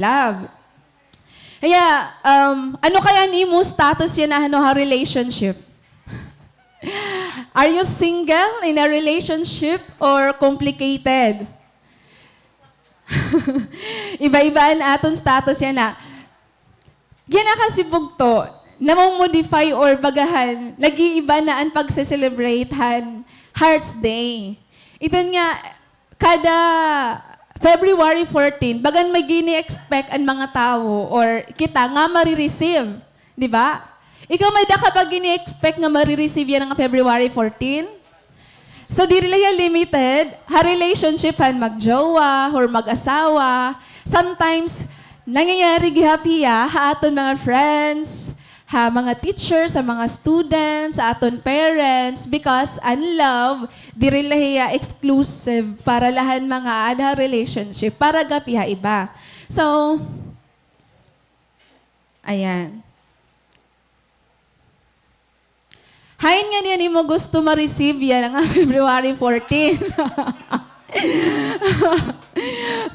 love. Kaya, ano kaya nimo status yan na relationship? Are you single in a relationship or complicated? Iba-ibaan aton status yan na. Gina kasi bugto, namong-modify or bagahan, nag-iiba na ang pagse-celebrate Heart's Day. Ito nga, kada February 14, bagan may gini-expect ang mga tao or kita nga marireceive. Di ba? Ikaw may da ka ba gini-expect nga marireceive yan ng February 14? So, di rin yan limited. Relationship, magjowa or mag-asawa. Sometimes, nangyayari gihapiya ha aton mga friends, ha mga teachers, sa mga students, sa aton parents, because ang love, di rin lahiya exclusive para lahan mga ada relationship, para gapiha iba. So, ayan. Hain nga niyan mo gusto ma-receive yan ang February 14.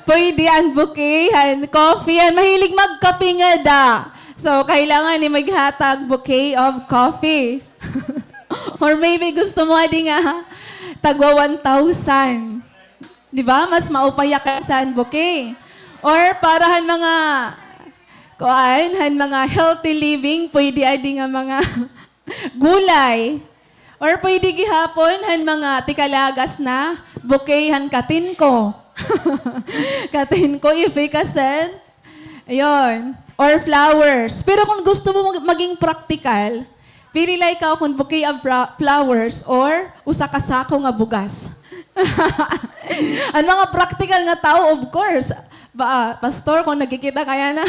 Pwede ang bouquet, coffee, mahilig magkape nga da. So, kailangan ni maghatag bouquet of coffee. Or maybe gusto mo adi nga, tagwa 1,000. Di ba? Mas maupaya ka sa bouquet. Or parahan mga, mga healthy living, pwede adi nga mga gulay. Or pwede gihapon, mga tikalagas na, bouquet katin ko. Katin ko, ifikasen. Ayun. Or flowers. Pero kung gusto mo maging practical, pili lang ikaw kung bouquet of flowers or usa ka sako nga bugas. Ang mga practical nga tao, of course. Pastor, kung nagkikita kaya na.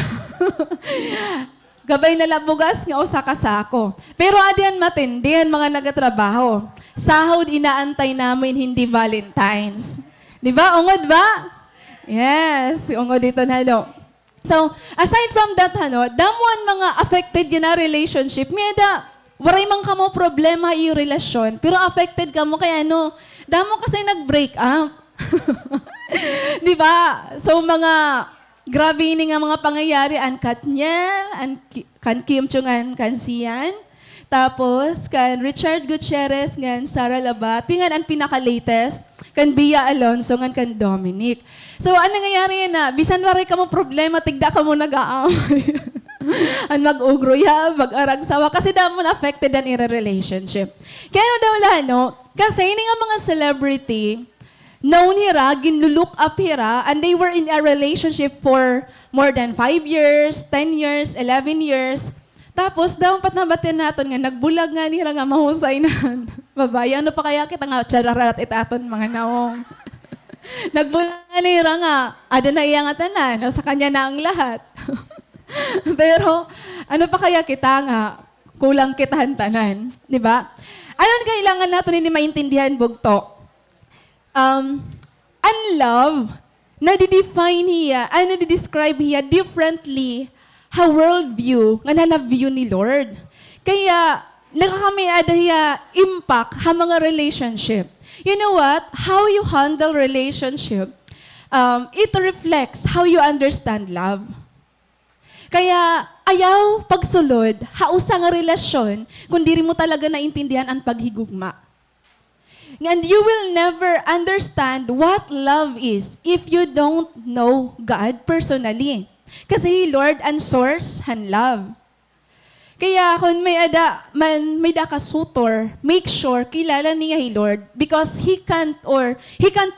Gabay na bugas nga usa ka sako. Pero adiyan matindihan mga nagatrabaho. Sahod inaantay namin, hindi Valentines. Di ba? Ungod ba? Yes, ungod dito na So, aside from that, damuan mga affected yun na relationship, waray man ka mo problema yung relasyon, pero affected ka mo kaya damo kasi nag-break up. Di ba? So, mga grabe ini nga mga pangyayari, an Katniel, kan Kim Chung-an, kan Sian, tapos kan Richard Gutierrez, ngan Sara Labati, ngan ang pinaka-latest, kan Bia Alonso, ngan kan Dominic. So, ano nangyayari na? Bisan waray ka mo problema, tigda ka mo nag-aaway. Ang mag-ugro mag-arag sawa, kasi damo na affected ang relationship. Kaya daw kasi ini nga mga celebrity, known hira, ginlulook up hira, and they were in a relationship for more than 5 years, 10 years, 11 years. Tapos, dapat nabatin natin nga, nagbulag nga nira nga mahusay na. Babae, ano pa kaya kita nga, chararat itaton mga naong. Nagbulag nga nira nga, ada na iya nga tanan, sa kanya na ang lahat. Pero, ano pa kaya kita nga, kulang kitahan tanan, di ba? Ano kailangan natin hindi maintindihan, bugto? Ang love, nadi-define hiya, nadi-describe hiya differently how worldview, nga na-view ni Lord. Kaya, nakakami ada hiya impact ha mga relationship. You know what? How you handle relationship, it reflects how you understand love. Kaya, ayaw pagsulod, hausa nga relasyon, kung diri mo talaga naintindihan ang paghigugma. And you will never understand what love is if you don't know God personally. Kasi Lord and source han love. Kaya kung may da ka sutor, make sure kilala niya Lord because He can't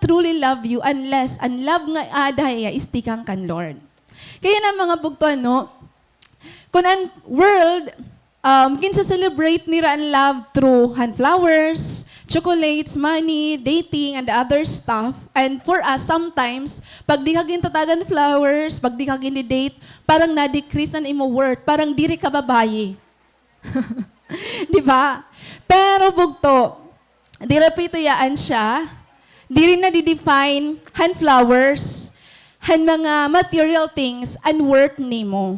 truly love you unless ang love nga adaya istikang kan Lord. Kaya na mga bugto kung ang world kinsa celebrate nira ang love through hand flowers, chocolates, money, dating, and other stuff. And for us, sometimes, pag di ka tatagan flowers, pag di ka date, parang na-decrease ang imo worth, parang diri ka babae. Di ba? Pero bugto, di rapitayaan siya, di rin na-define hand flowers, hand mga material things, and worth nimo.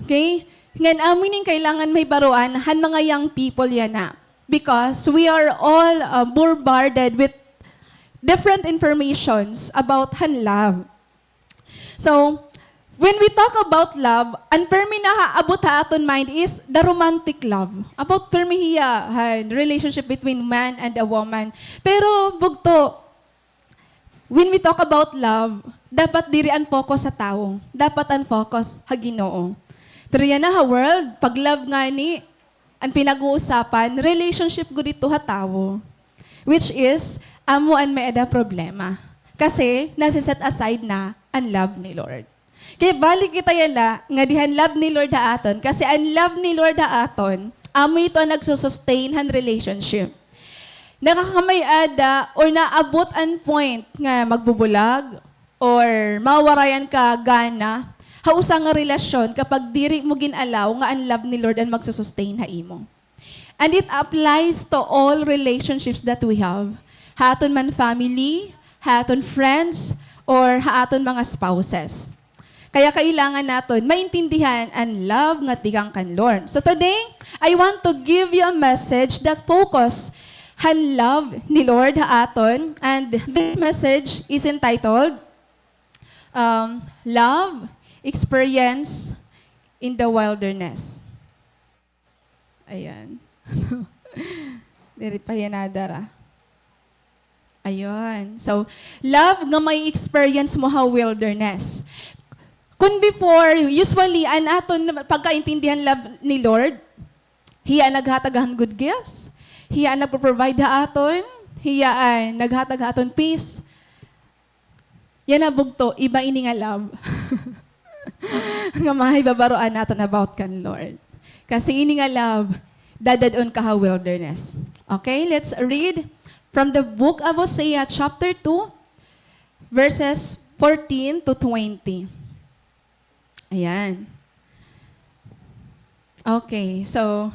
Okay? Ngayon, aminin kailangan may baruan, han mga young people yan na. Because we are all bombarded with different informations about love. So, when we talk about love, ang permi na abot ha aton mind is the romantic love. About permi hiya, relationship between man and a woman. Pero bugto, when we talk about love, dapat diri ang focus sa tao. Dapat ang focus sa Ginoo. Pero yan na ha world, pag love nga ni, ang pinag-uusapan, relationship ko dito ha tao. Which is, amo ang may ada problema. Kasi, nasiset aside na ang love ni Lord. Kaya balik kita yan na, nga dihan love ni Lord ha aton. Kasi ang love ni Lord ha aton, amo ito ang nagsusustain han relationship. Nakakamay ada or naabot ang point nga magbubulag or mawarayan ka gana, hausa nga relasyon kapag diri mo ginalaw nga ang love ni Lord ang magsusustain ha imo. And it applies to all relationships that we have. Haton man family, haton friends, or haton mga spouses. Kaya kailangan natin maintindihan ang love nga tikang kan Lord. So today, I want to give you a message that focus han love ni Lord ha aton. And this message is entitled, Love Experience in the Wilderness. Ayan. Diri pa yan nadara. Ayun. So, love nga may experience mo ha wilderness. Kung before, usually, an aton pagkaintindihan love ni Lord, hiya naghatagahan good gifts, hiya nagpo-provide ha aton, hiya ay naghatag ha aton peace. Yan na bugto, iba ini nga love. Nga mahibabaroan natin about kan Lord. Kasi ini nga love, dadadon ka ha wilderness. Okay, let's read from the book of Hosea chapter 2, verses 14 to 20. Ayan. Okay, so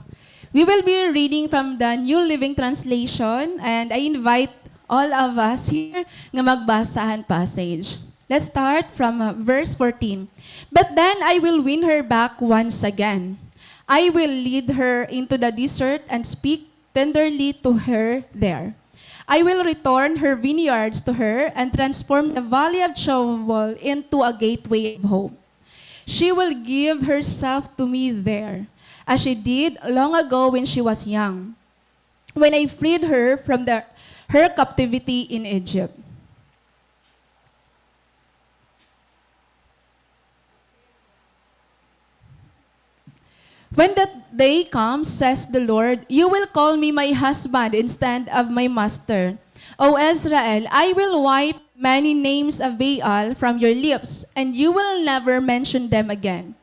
we will be reading from the New Living Translation and I invite all of us here nga magbasahan passage. Let's start from verse 14. But then I will win her back once again. I will lead her into the desert and speak tenderly to her there. I will return her vineyards to her and transform the valley of Shovel into a gateway of hope. She will give herself to me there, as she did long ago when she was young, when I freed her from her captivity in Egypt. When that day comes, says the Lord, you will call me my husband instead of my master. O Israel, I will wipe many names of Baal from your lips, and you will never mention them again.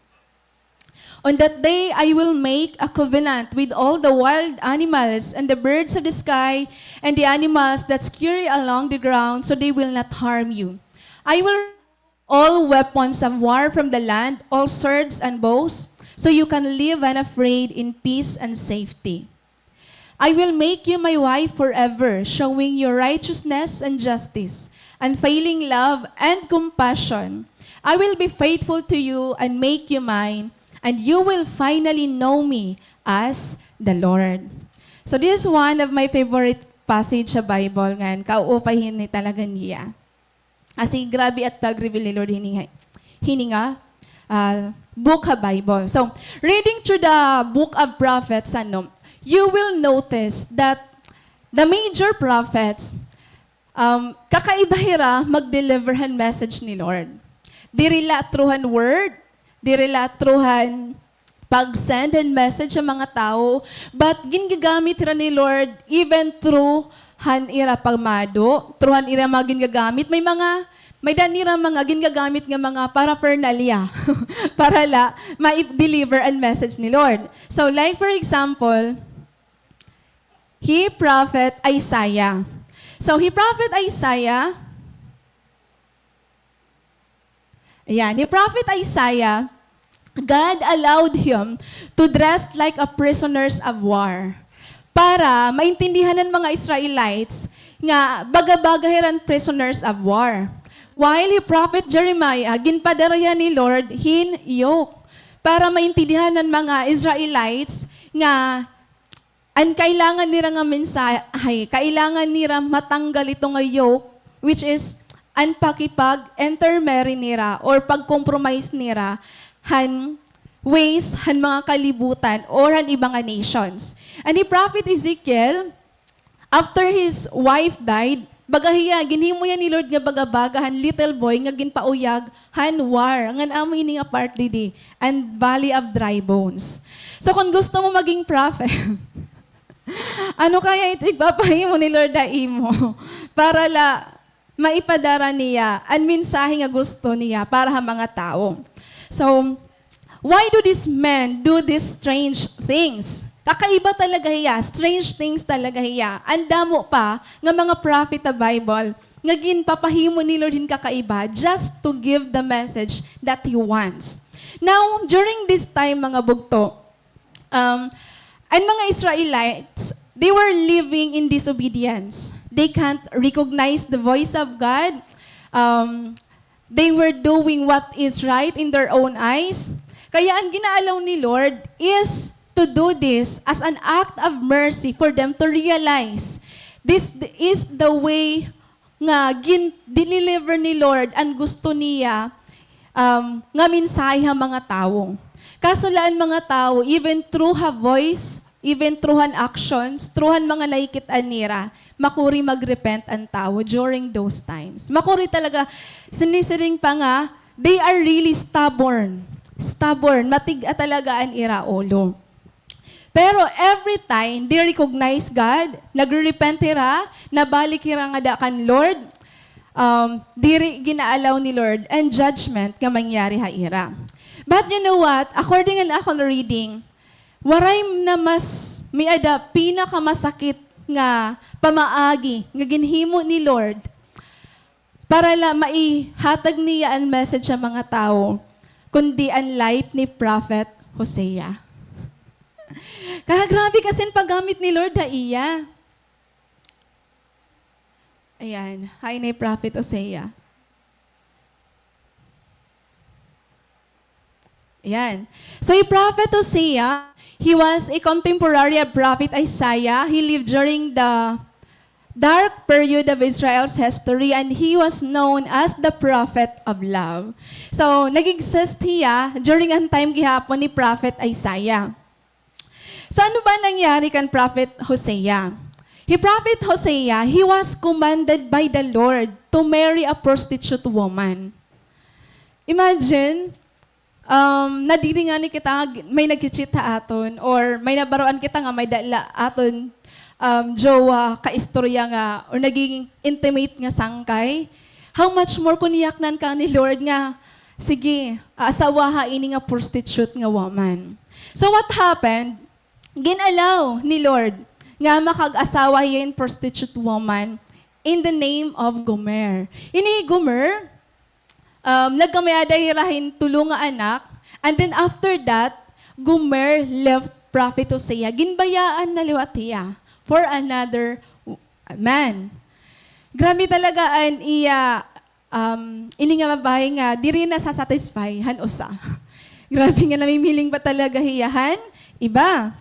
On that day, I will make a covenant with all the wild animals and the birds of the sky and the animals that scurry along the ground, so they will not harm you. I will all weapons of war from the land, all swords and bows, so you can live unafraid in peace and safety. I will make you my wife forever, showing you righteousness and justice, unfailing love and compassion. I will be faithful to you and make you mine, and you will finally know me as the Lord. So this is one of my favorite passage sa Bible nga kauupahin ni talaga niya. Kasi grabe at pag-reveal ni Lord hininga book ha Bible. So reading through the book of prophets, you will notice that the major prophets, kakaibahira mag-deliverhan message ni Lord. Dirila truhan word, dirila truhan pag-send and message sa mga tao, but ginagamit ra ni Lord even through han ira pagmado, through han ira mga ginagamit. May danira mga ginagamit nga mga paraphernalia para ma-deliver ang message ni Lord. So like for example, Prophet Isaiah. So, Prophet Isaiah, Prophet Isaiah, God allowed him to dress like a prisoners of war para maintindihan ng mga Israelites nga bagabagahiran prisoners of war. While Prophet Jeremiah, ginpadarayan ni Lord yoke para maintindihan ng mga Israelites nga ang kailangan nila nga mensahe, kailangan nila matanggal ito nga yoke, which is an pakipag-intermarry nira or pag-compromise nira han ways han mga kalibutan or han ibang nga nations. And ni Prophet Ezekiel, after his wife died, bagahiya, ginhimo yan ni Lord nga bagabagahan, little boy, nga ginpauyag, han war, nga amoy ni nga part didi, and valley of dry bones. So kung gusto mo maging prophet, ano kaya ito ipapahimo ni Lord na imo para maipadara niya ang mensahe nga gusto niya para sa mga tao. So, why do these men do these strange things? Kakaiba talaga hiya, strange things talaga hiya. Andamo pa nga mga prophet sa Bible nga ginpapahimo ni Lord hin kakaiba just to give the message that He wants. Now, during this time mga bugto, ang mga Israelites, they were living in disobedience. They can't recognize the voice of God. They were doing what is right in their own eyes. Kaya ang ginaalaw ni Lord is to do this as an act of mercy for them to realize this is the way nga deliver ni Lord ang gusto niya nga mensahe sa mga tao. Kaso laan mga tao, even through her voice, even through her actions, through her mga naikitaan nira, makuri magrepent ang tao during those times. Makuri talaga, sinisiring pa nga, they are really stubborn. Stubborn, matiga talaga ang ira ulo. Pero every time they recognize God, nagre-repent ira, nabalik ira nga da kan Lord, diri ginaalaw ni Lord and judgment nga mangyari ha ira. But you know what? According an akong reading, waray na mas may ada pinakamasakit nga pamaagi nga ginhimo ni Lord para maihatag niya ang message sa mga tao, kundi ang life ni Prophet Hosea. Kaya grabe kasi paggamit ni Lord na iya. Ayan, hi ni Prophet Hosea. Ayan. So, yung Prophet Hosea, he was a contemporary of Prophet Isaiah. He lived during the dark period of Israel's history and he was known as the prophet of love. So, nag-exist siya during ang time gihapon ni Prophet Isaiah. So, ano ba nangyari kan Prophet Hosea? Prophet Hosea, he was commanded by the Lord to marry a prostitute woman. Imagine, nadiri nga ni kita, may nag-cheat ha aton, or may nabaroan kita nga may dala aton, jowa, kaistorya nga, or nagiging intimate nga sangkay. How much more kuniyaknan ka ni Lord nga, sige, asawaha ini nga prostitute nga woman. So what happened? Ginalaw ni Lord nga makag-asawa yung prostitute woman in the name of Gomer. Ini Gomer, nagkamayada hirahin tulong nga anak, and then after that, Gomer left Prophet Hosea. Ginbayaan na liwat hiya for another man. Grabe talaga ang iya, ini nga mabahay nga, di rin na sasatisfy, han usa. Grabe nga namimiling pa talaga hiyahan, iba.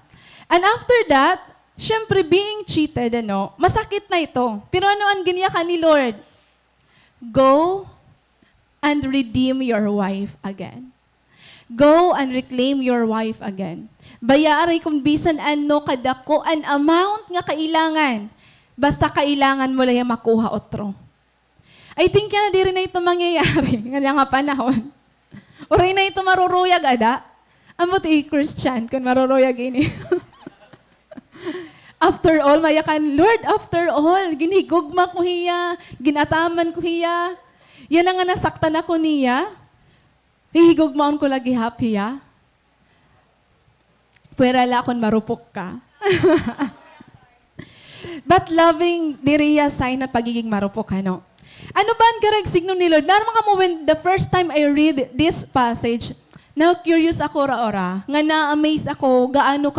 And after that, syempre being cheated, masakit na ito. Pero ano ang ginyakan ni Lord? Go and redeem your wife again. Go and reclaim your wife again. Bayaray kung bisan ano kadako an amount nga kailangan. Basta kailangan mo lang makuha otro. I think yan na di rin na ito mangyayari. Nga nga panahon. O rin na ito maruruyag, ada. Amot Christian kung maruruyag ini. After all, mayakan, Lord, after all, ginigugma ko hiya, ginataman ko hiya. Yan ang nga nasaktan ako niya. Hihigugmaon ko lagi hiya. Pwera la akong marupok ka. But loving, diriya sign at pagiging marupok, ano? Ano ba ang garag signo ni Lord? Naramang mo when the first time I read this passage, now curious ako ora-ora, nga na-amaze ako, gaano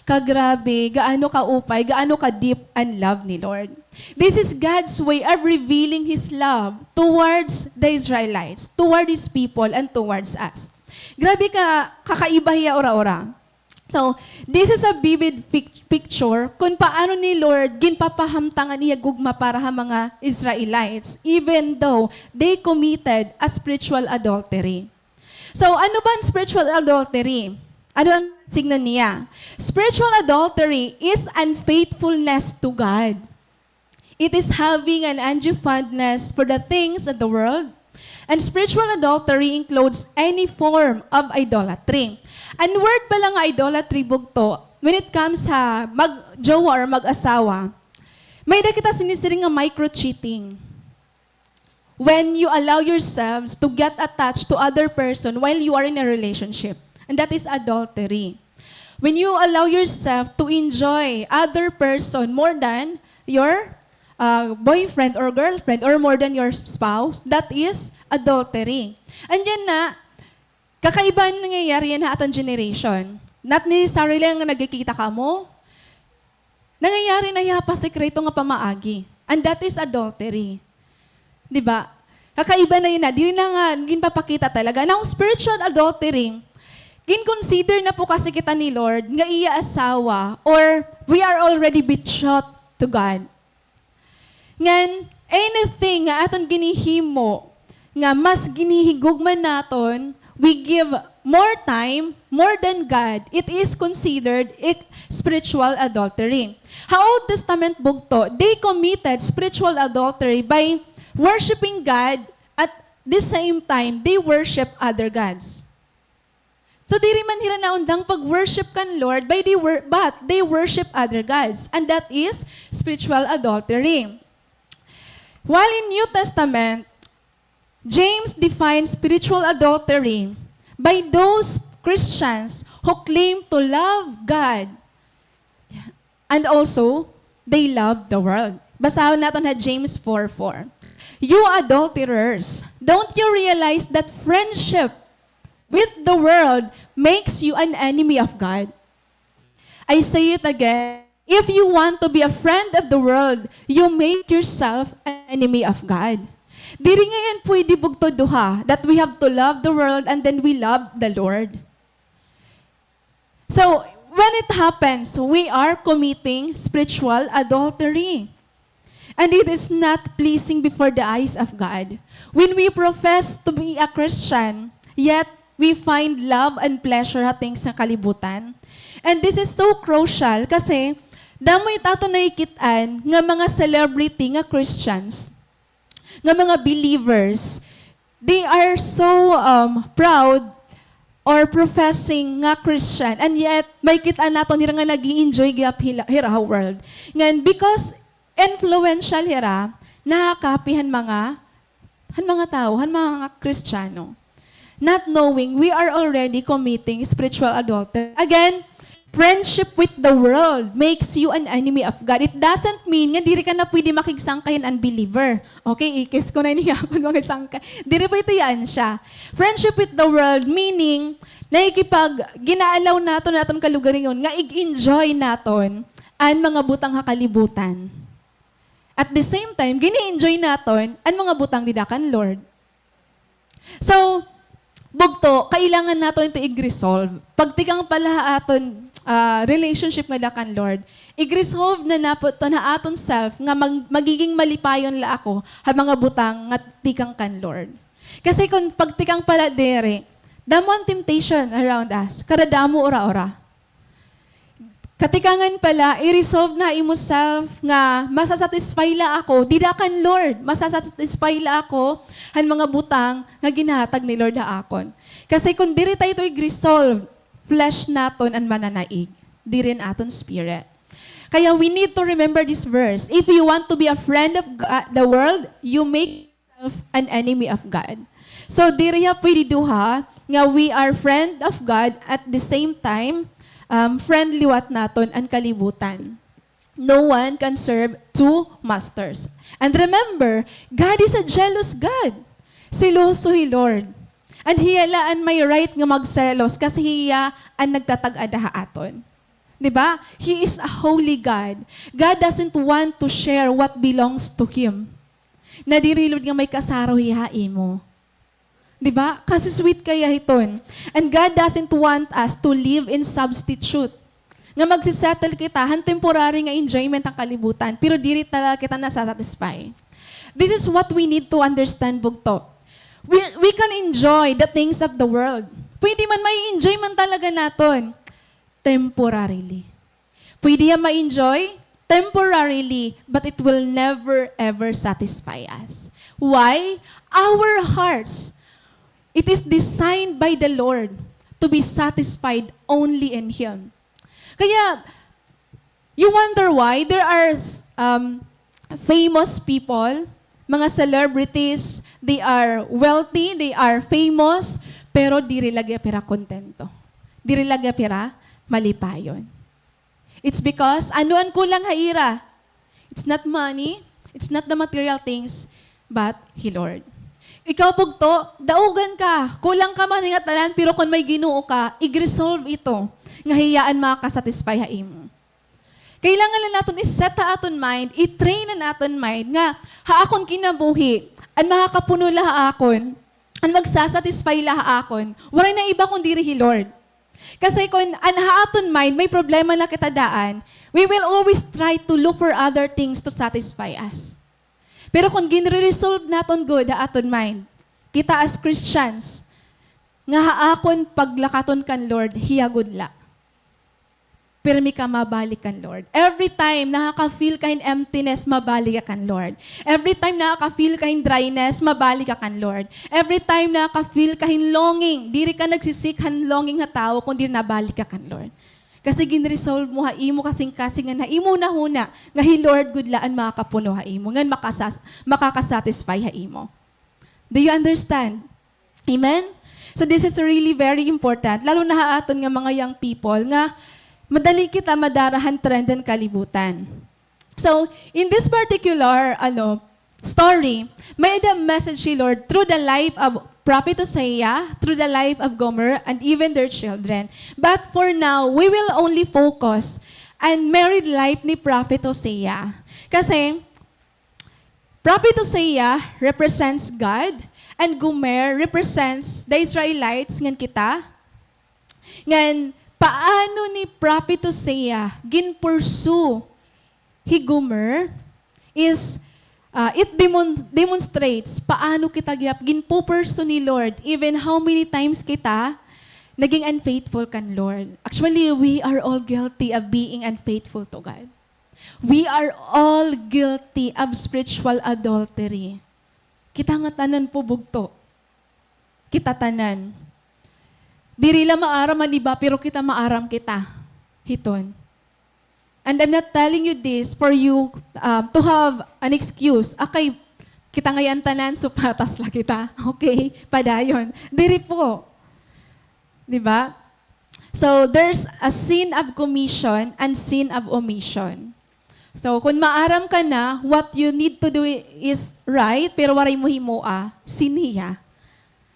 kagrabe, gaano ka-upay, gaano ka-deep ang love ni Lord. This is God's way of revealing His love towards the Israelites, towards His people, and towards us. Grabe kakaiba hiya ora-ora. So, this is a vivid picture kung paano ni Lord ginpapahamtangan niya gugma para sa mga Israelites, even though they committed a spiritual adultery. So, ano ba ang spiritual adultery? Ano ang signo niya? Spiritual adultery is unfaithfulness to God. It is having an undue fondness for the things of the world. And spiritual adultery includes any form of idolatry. Ang word pa lang idolatry bugto, when it comes sa mag-jowa or mag-asawa, may kita sinisiring nga micro-cheating. When you allow yourselves to get attached to other person while you are in a relationship. And that is adultery. When you allow yourself to enjoy other person more than your boyfriend or girlfriend or more than your spouse, that is adultery. And yan na, kakaiba ang nangyayari yan sa atong generation. Not necessarily lang nagkikita ka mo. Nangyayari na yapa sekreto nga pamaagi. And that is adultery. Diba? Kakaiba na yun na. Di na nga, ginpapakita talaga. Now, spiritual adultery, ginconsider na po kasi kita ni Lord nga iya asawa or we are already betrothed to God. Ngan, anything nga aton ginihimo, nga mas ginihigugman naton, we give more time, more than God, it is considered spiritual adultery. Sa Old Testament bugto, they committed spiritual adultery by worshiping God at the same time, they worship other gods. So, di rin man hira na undang pag-worship kan Lord, but they worship other gods. And that is spiritual adultery. While in New Testament, James defines spiritual adultery by those Christians who claim to love God and also they love the world. Basahin natin na James 4:4. You adulterers, don't you realize that friendship with the world makes you an enemy of God? I say it again. If you want to be a friend of the world, you make yourself an enemy of God. Diri nga yan pwede bugto duha, that we have to love the world and then we love the Lord. So, when it happens, we are committing spiritual adultery. And it is not pleasing before the eyes of God. When we profess to be a Christian, yet we find love and pleasure at things sa kalibutan. And this is so crucial kasi damoy tato naikitaan nga mga celebrity nga Christians, nga mga believers, they are so proud or professing nga Christian, and yet may kitaan nato nila nga nag-i-enjoy gyap hira world. Ngan because influential hira, nakakapihan mga tao, mga Kristiyano. Not knowing we are already committing spiritual adultery. Again, friendship with the world makes you an enemy of God. It doesn't mean nga diri ka na pwede makigsangkayan unbeliever. Okay, ikis ko na niya kung mga sangkay. Diri pa ito yan siya. Friendship with the world meaning naikipag ginaalaw naton kalugarin yun, nga i-enjoy naton ang mga butang hakalibutan. At the same time, gini-enjoy naton ang mga butang didakan Lord. So, bugto, kailangan naton ito i-resolve. Pagtikang pala aton relationship nga dakan Lord, i-resolve na napot to na aton self nga magiging malipayon la ako ha mga butang nga tikang kan Lord. Kasi kung pagtikang pala dere, damon temptation around us, karadamo ora-ora. Katikangan pala, i-resolve na imo self nga masasatisfy la ako, didakan Lord, masasatisfy la ako han mga butang nga ginahatag ni Lord ha akon. Kasi kung diri tayo ito i-resolve, flesh naton ang mananaig, di rin aton spirit. Kaya we need to remember this verse. If you want to be a friend of the world, you make yourself an enemy of God. So, diri pwede duha nga we are friend of God at the same time, friendly wat naton ang kalibutan. No one can serve two masters. And remember, God is a jealous God. Siloso hi Lord. And hiyalaan may right nga magselos kasi hiya ang nagtatag-adaha aton. Diba? He is a holy God. God doesn't want to share what belongs to Him. Nadirilod nga may kasaraw hihain mo. Di ba? Kasi sweet kaya hiton. And God doesn't want us to live in substitute. Nga magsisettle kita, han temporary nga enjoyment ang kalibutan, pero diri talaga kita nasasatisfy. This is what we need to understand, bugto. We can enjoy the things of the world. Pwede man may enjoy man talaga naton temporarily. Pwede yan ma-enjoy temporarily, but it will never ever satisfy us. Why? Our hearts, it is designed by the Lord to be satisfied only in Him. Kaya, you wonder why there are famous people, mga celebrities, they are wealthy, they are famous, pero diri lagi pera kontento. Diri lagi pera malipayon. It's because, anuan kulang haira? It's not money, it's not the material things, but He Lord. Ikaw pugto, daugan ka, kulang ka man nga tanan, pero kung may Ginoo ka, i-resolve ito, nga hiyaan makasatisfy haimo. Kailangan lang natin i-set na aton mind, i-train na naton mind, nga haakon kinabuhi, an makakapuno laha akon, an magsasatisfy laha akon, waray na iba kundi He Lord. Kasi kung an haaton mind, may problema na kita daan, we will always try to look for other things to satisfy us. Pero kung ginre-resolve naton good haaton mind, kita as Christians, nga haakon paglakaton kan Lord, hiyagod la. Pero may ka mabalik kan Lord. Every time nakaka-feel ka in emptiness, mabalik ka kan Lord. Every time nakaka-feel ka in dryness, mabalik ka kan Lord. Every time nakaka-feel ka in longing, diri ka nagsisik han longing nga tao, kundi nabalik ka kan Lord. Kasi gin-resolve mo haimo kasing-kasing nga haimo na huna, nga He Lord gudlaan makakapuno haimo, nga makakasatisfy haimo. Do you understand? Amen? So this is really very important. Lalo na haaton nga mga young people, nga madali kita madarahan trend and kalibutan. So, in this particular story, may the message si Lord through the life of Prophet Hosea, through the life of Gomer, and even their children. But for now, we will only focus on married life ni Prophet Hosea. Kasi, Prophet Hosea represents God, and Gomer represents the Israelites, ngan kita. Ngan, paano ni Prophet Hosea ginpursue hi Gomer is it demonstrates paano kita ginpupursue ni Lord even how many times kita naging unfaithful kan Lord. Actually, we are all guilty of being unfaithful to God. We are all guilty of spiritual adultery. Kita nga tanan po bugto. Kita tanan. Diri la maaram maniba, pero kita maaram kita. Hiton. And I'm not telling you this for you to have an excuse. Akay, kita ngayon tanan, supatas la kita. Okay, padayon. Diri po. Diba? So, there's a sin of commission and sin of omission. So, kung maaram ka na, what you need to do is right, pero waray mo himoa, sin hiya.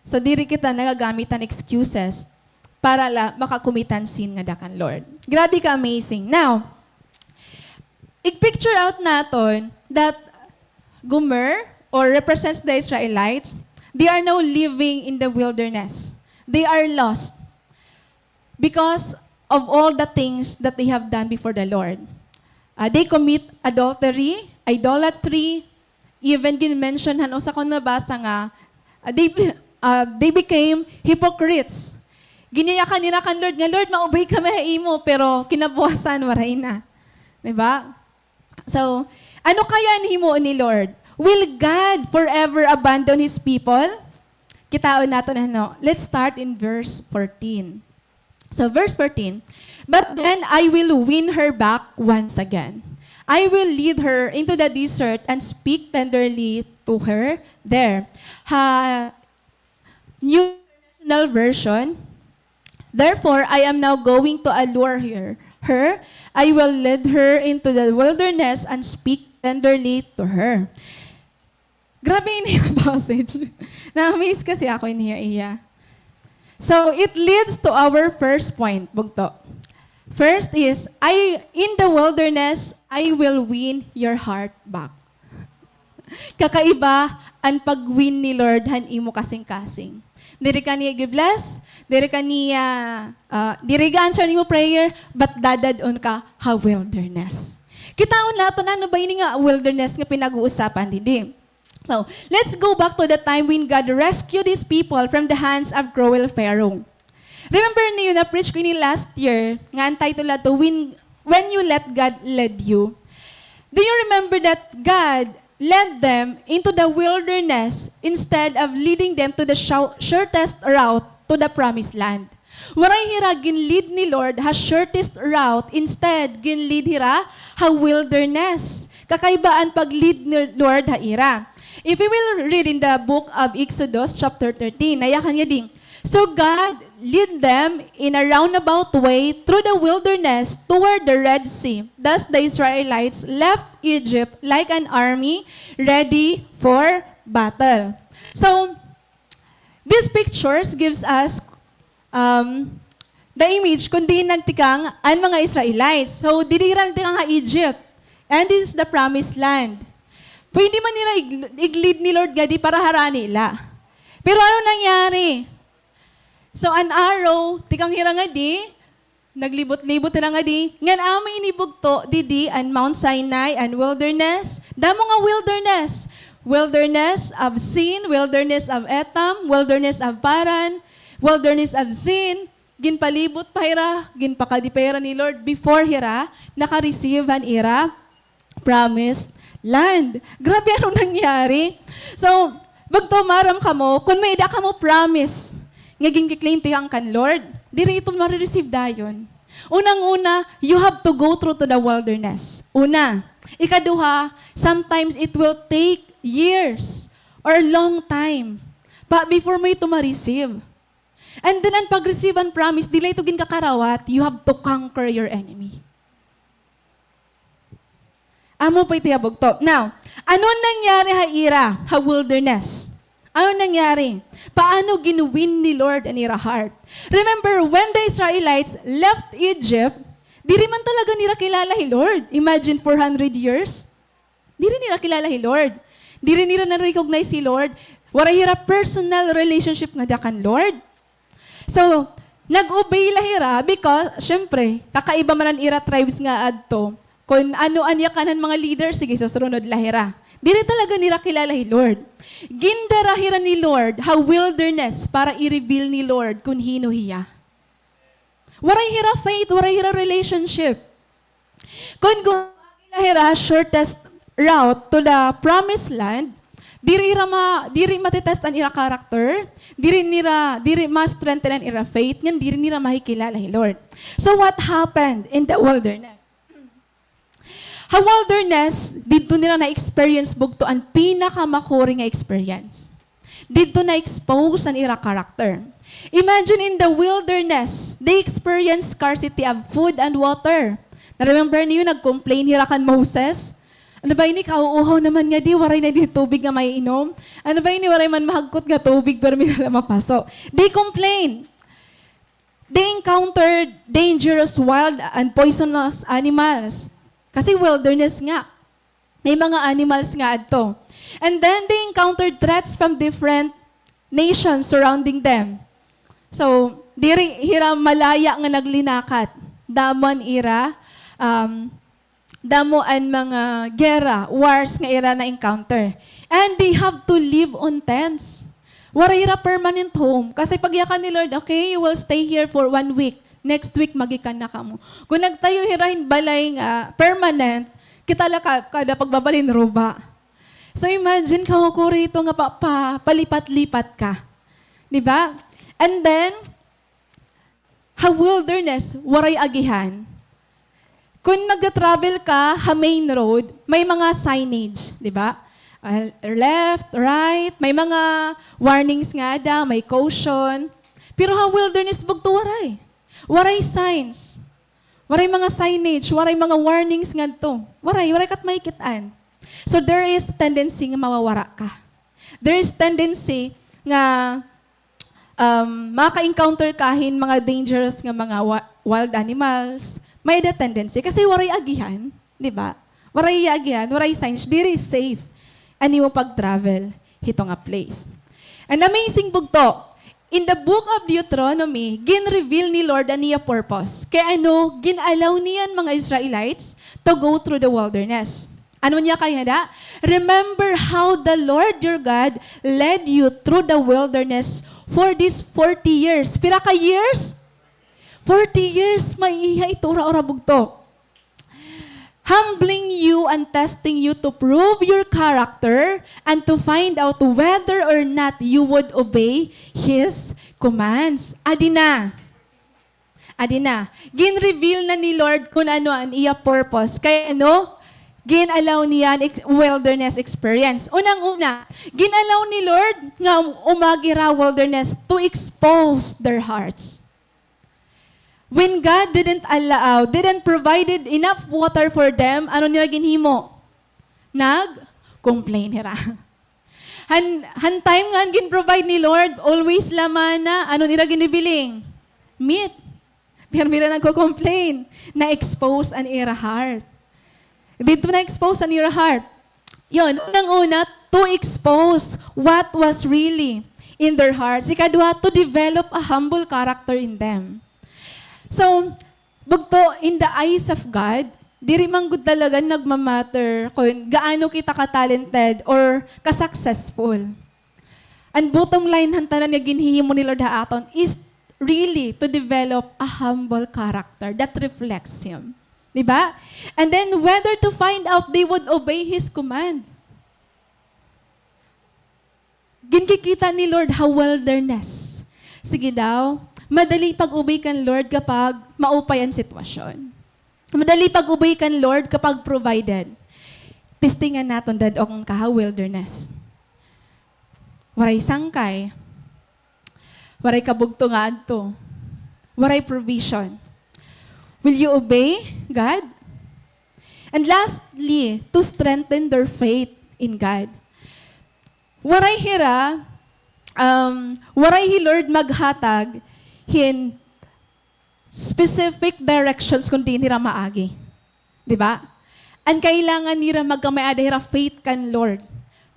So, diri kita nagagamitan excuses para makakumitan sin nga dakan Lord. Grabe ka amazing. Now, i-picture out naton that Gomer, or represents the Israelites, they are now living in the wilderness. They are lost because of all the things that they have done before the Lord. They commit adultery, idolatry, even din-mention, sa kong nabasa nga, they became hypocrites. Giniyakan nila kan Lord nga, Lord, maubay kami haimo, pero kinabuhasan, waray na. Diba? So, ano kaya himo ni Lord? Will God forever abandon His people? Kitaon nato na, Let's start in verse 14. So, verse 14, but then I will win her back once again. I will lead her into the desert and speak tenderly to her there. New International Version, therefore, I am now going to allure her. I will lead her into the wilderness and speak tenderly to her. Grabe yung passage. Na-amaze kasi ako iya. So, it leads to our first point, bugto. First is, in the wilderness, I will win your heart back. Kakaiba ang pag-win ni Lord han imo kasing-kasing. Diri ka niya gi-bless, diri ka niya, diri ka answer niyo prayer, but dadadon ka ha wilderness. Kitaon nato na ano ba ini nga wilderness nga pinag-uusapan didi. So, let's go back to the time when God rescued His people from the hands of cruel Pharaoh. Remember niyo na preach ko ni last year, nga ang title na to, When You Let God Lead You. Do you remember that God led them into the wilderness instead of leading them to the shortest route to the promised land? Waray hira ginlead ni Lord ha shortest route, instead ginlead hira ha wilderness. Kakaibaan pag lead ni Lord ha ira. If we will read in the book of Exodus chapter 13, nayakan niya din. So God lead them in a roundabout way through the wilderness toward the Red Sea. Thus the Israelites left Egypt like an army ready for battle. So, these pictures gives us the image kundi nagtikang ang mga Israelites. So, didira nagtikang ha Egypt. And this is the promised land. Pwede man nila i-lead ni Lord gadi para harani nila. Pero ano nangyari? So, an arrow, tikang hira nga di, naglibot-libot na nga di, ngan amay inibugto, didi, and Mount Sinai, and wilderness, damo nga wilderness. Wilderness of Sin, wilderness of Etam, wilderness of Paran, wilderness of Zin, ginpalibot pa hira, ginpakadi pa hira ni Lord, before hira, naka-receive an ira, promised land. Grabe ano nangyari. So, bagto maram ka mo, kung may ida ka mo promise, ngaging kiklaim tiyang kan Lord, diri ito ma-receive dayon. Unang-una, you have to go through to the wilderness. Una. Ikaduha, sometimes it will take years or long time before mo ito ma-receive. And then, ang pag-receive ang promise, dila ito ginkakarawat, you have to conquer your enemy. Amo pa itiyabog to. Now, ano nangyari ha ira, ha wilderness? Ano nangyari? Paano ginuwin ni Lord ang ira heart? Remember, when the Israelites left Egypt, di rin man talaga nila kilala si Lord. Imagine 400 years. Di rin nila kilala si Lord. Di rin nila na-recognize si Lord. Wala hira personal relationship nga dakan Lord. So, nag-obey lahira because, syempre, kakaiba man ang ira tribes nga adto. Kung ano-anya kanan mga leaders, sige, susunod lahira. Di rin talaga nila kilala si Lord. Gindarahira ni Lord, ha wilderness, para i-reveal ni Lord kung hino hiya. Waray hira faith, waray hira relationship. Kung hira shortest route to the promised land, diri matitest ang ira character, diri ma-strengthen ang ira faith, ngan diri nila makikilala si Lord. So what happened in the wilderness? Ha wilderness, dito nila na-experience bugto ang pinakamakuring experience. Dito na-expose ang ira character. Imagine in the wilderness, they experience scarcity of food and water. Na-remember niyo, nag-complain hira kan Moses? Ano ba ini, kauuhaw naman nga di, waray na di tubig nga may inom? Ano ba ini, waray man mahagkot nga tubig pero may nala mapaso? They complain. They encountered dangerous wild and poisonous animals. Kasi wilderness nga. May mga animals nga adto. And then they encountered threats from different nations surrounding them. So, diri hira malaya nga naglinakat. Damon ira, damo an mga gera, wars nga ira na encounter. And they have to live on tents. Wala ira permanent home. Kasi pagyakan ni Lord, okay, you will stay here for 1 week. Next week, magikan na ka mo. Kung nagtayo hirahin balay permanent, kita lang kada pagbabalin ruba. So imagine, kahukuri ito nga palipat-lipat ka. Diba? And then, ha wilderness, waray agihan. Kung mag-travel ka, ha main road, may mga signage. Diba? Left, right, may mga warnings nga da, may caution. Pero ha wilderness, bugto waray. Waray signs. Waray mga signage, waray mga warnings nga to. Waray kat makikitaan. So there is tendency nga mawawara ka. There is tendency nga maka-encounter kahin mga dangerous nga mga wild animals. May the tendency. Kasi waray agihan, di ba? Waray agihan, waray signs. Diri is safe. Ani mo pag-travel, hito nga place. An amazing bugto. in the book of Deuteronomy, gin-reveal ni Lord ang niya purpose. Kaya ginalaw niyan mga Israelites to go through the wilderness. Ano niya kaya na? Remember how the Lord your God led you through the wilderness for these 40 years. Pira ka years? 40 years, may iha ito, ora bugto. Humbling you and testing you to prove your character and to find out whether or not you would obey His commands. Adina. Gin-reveal na ni Lord kung ano ang iya purpose. Kaya ginalaw niya wilderness experience. Unang-una, ginalaw ni Lord nga umagira wilderness to expose their hearts. When God didn't provided enough water for them, ano nila ginhimo? Nag-complain nila. Han time nga gin-provide ni Lord, always laman na, ano nila ginibiling? Meat. Pero mira nagko-complain, na-expose an ira heart. Dito na-expose an ira heart. Yun, unang-una, to expose what was really in their hearts. Ikadwa, to develop a humble character in them. So, bugto, in the eyes of God, diri man gud talaga nagmamatter kung gaano kita ka-talented or ka-successful. And bottom line, hantanan nga ginhimo ni Lord haaton is really to develop a humble character that reflects Him. Diba? And then, whether to find out they would obey His command. Ginkikita ni Lord how wilderness. Sige daw, madali pag-ubay kan Lord kapag maupay ang sitwasyon. Madali pag-ubay kan Lord kapag provided. Testingan natin dadong kaha-wilderness. Waray sangkay. Waray kabugto nga adto. Waray provision. Will you obey God? And lastly, to strengthen their faith in God. Waray hira, waray hi Lord maghatag hin specific directions kung di nila maagi. Diba? Ang kailangan nila magkamayada hira faith kan Lord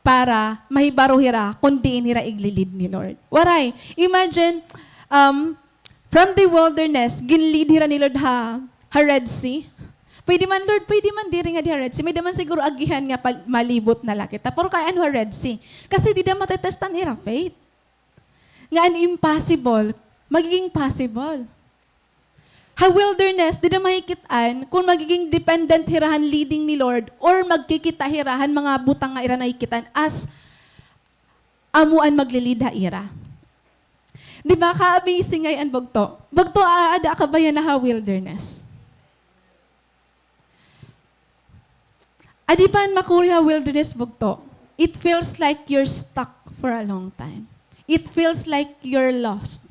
para mahibaro hira kung di nila iglilid ni Lord. Waray, imagine, from the wilderness, ginlead hira ni Lord ha Red Sea. Pwede man, Lord, pwede man diri nga di Red Sea. May daman siguro agihan nga malibot na lakita. Pero kaya ano Red Sea? Kasi di na matetestan hira faith. Nga an impossible, magiging possible. Ha wilderness, di na mahikitaan kung magiging dependent hirahan leading ni Lord or magkikita hirahan mga butang nga ira na hikitan as amuan maglilid ha ira. Di ba, ka-amazing ngay ang bugto. Bugto aada ka ba yan na ha wilderness? Adipan makuri ha wilderness bugto. It feels like you're stuck for a long time. It feels like you're lost.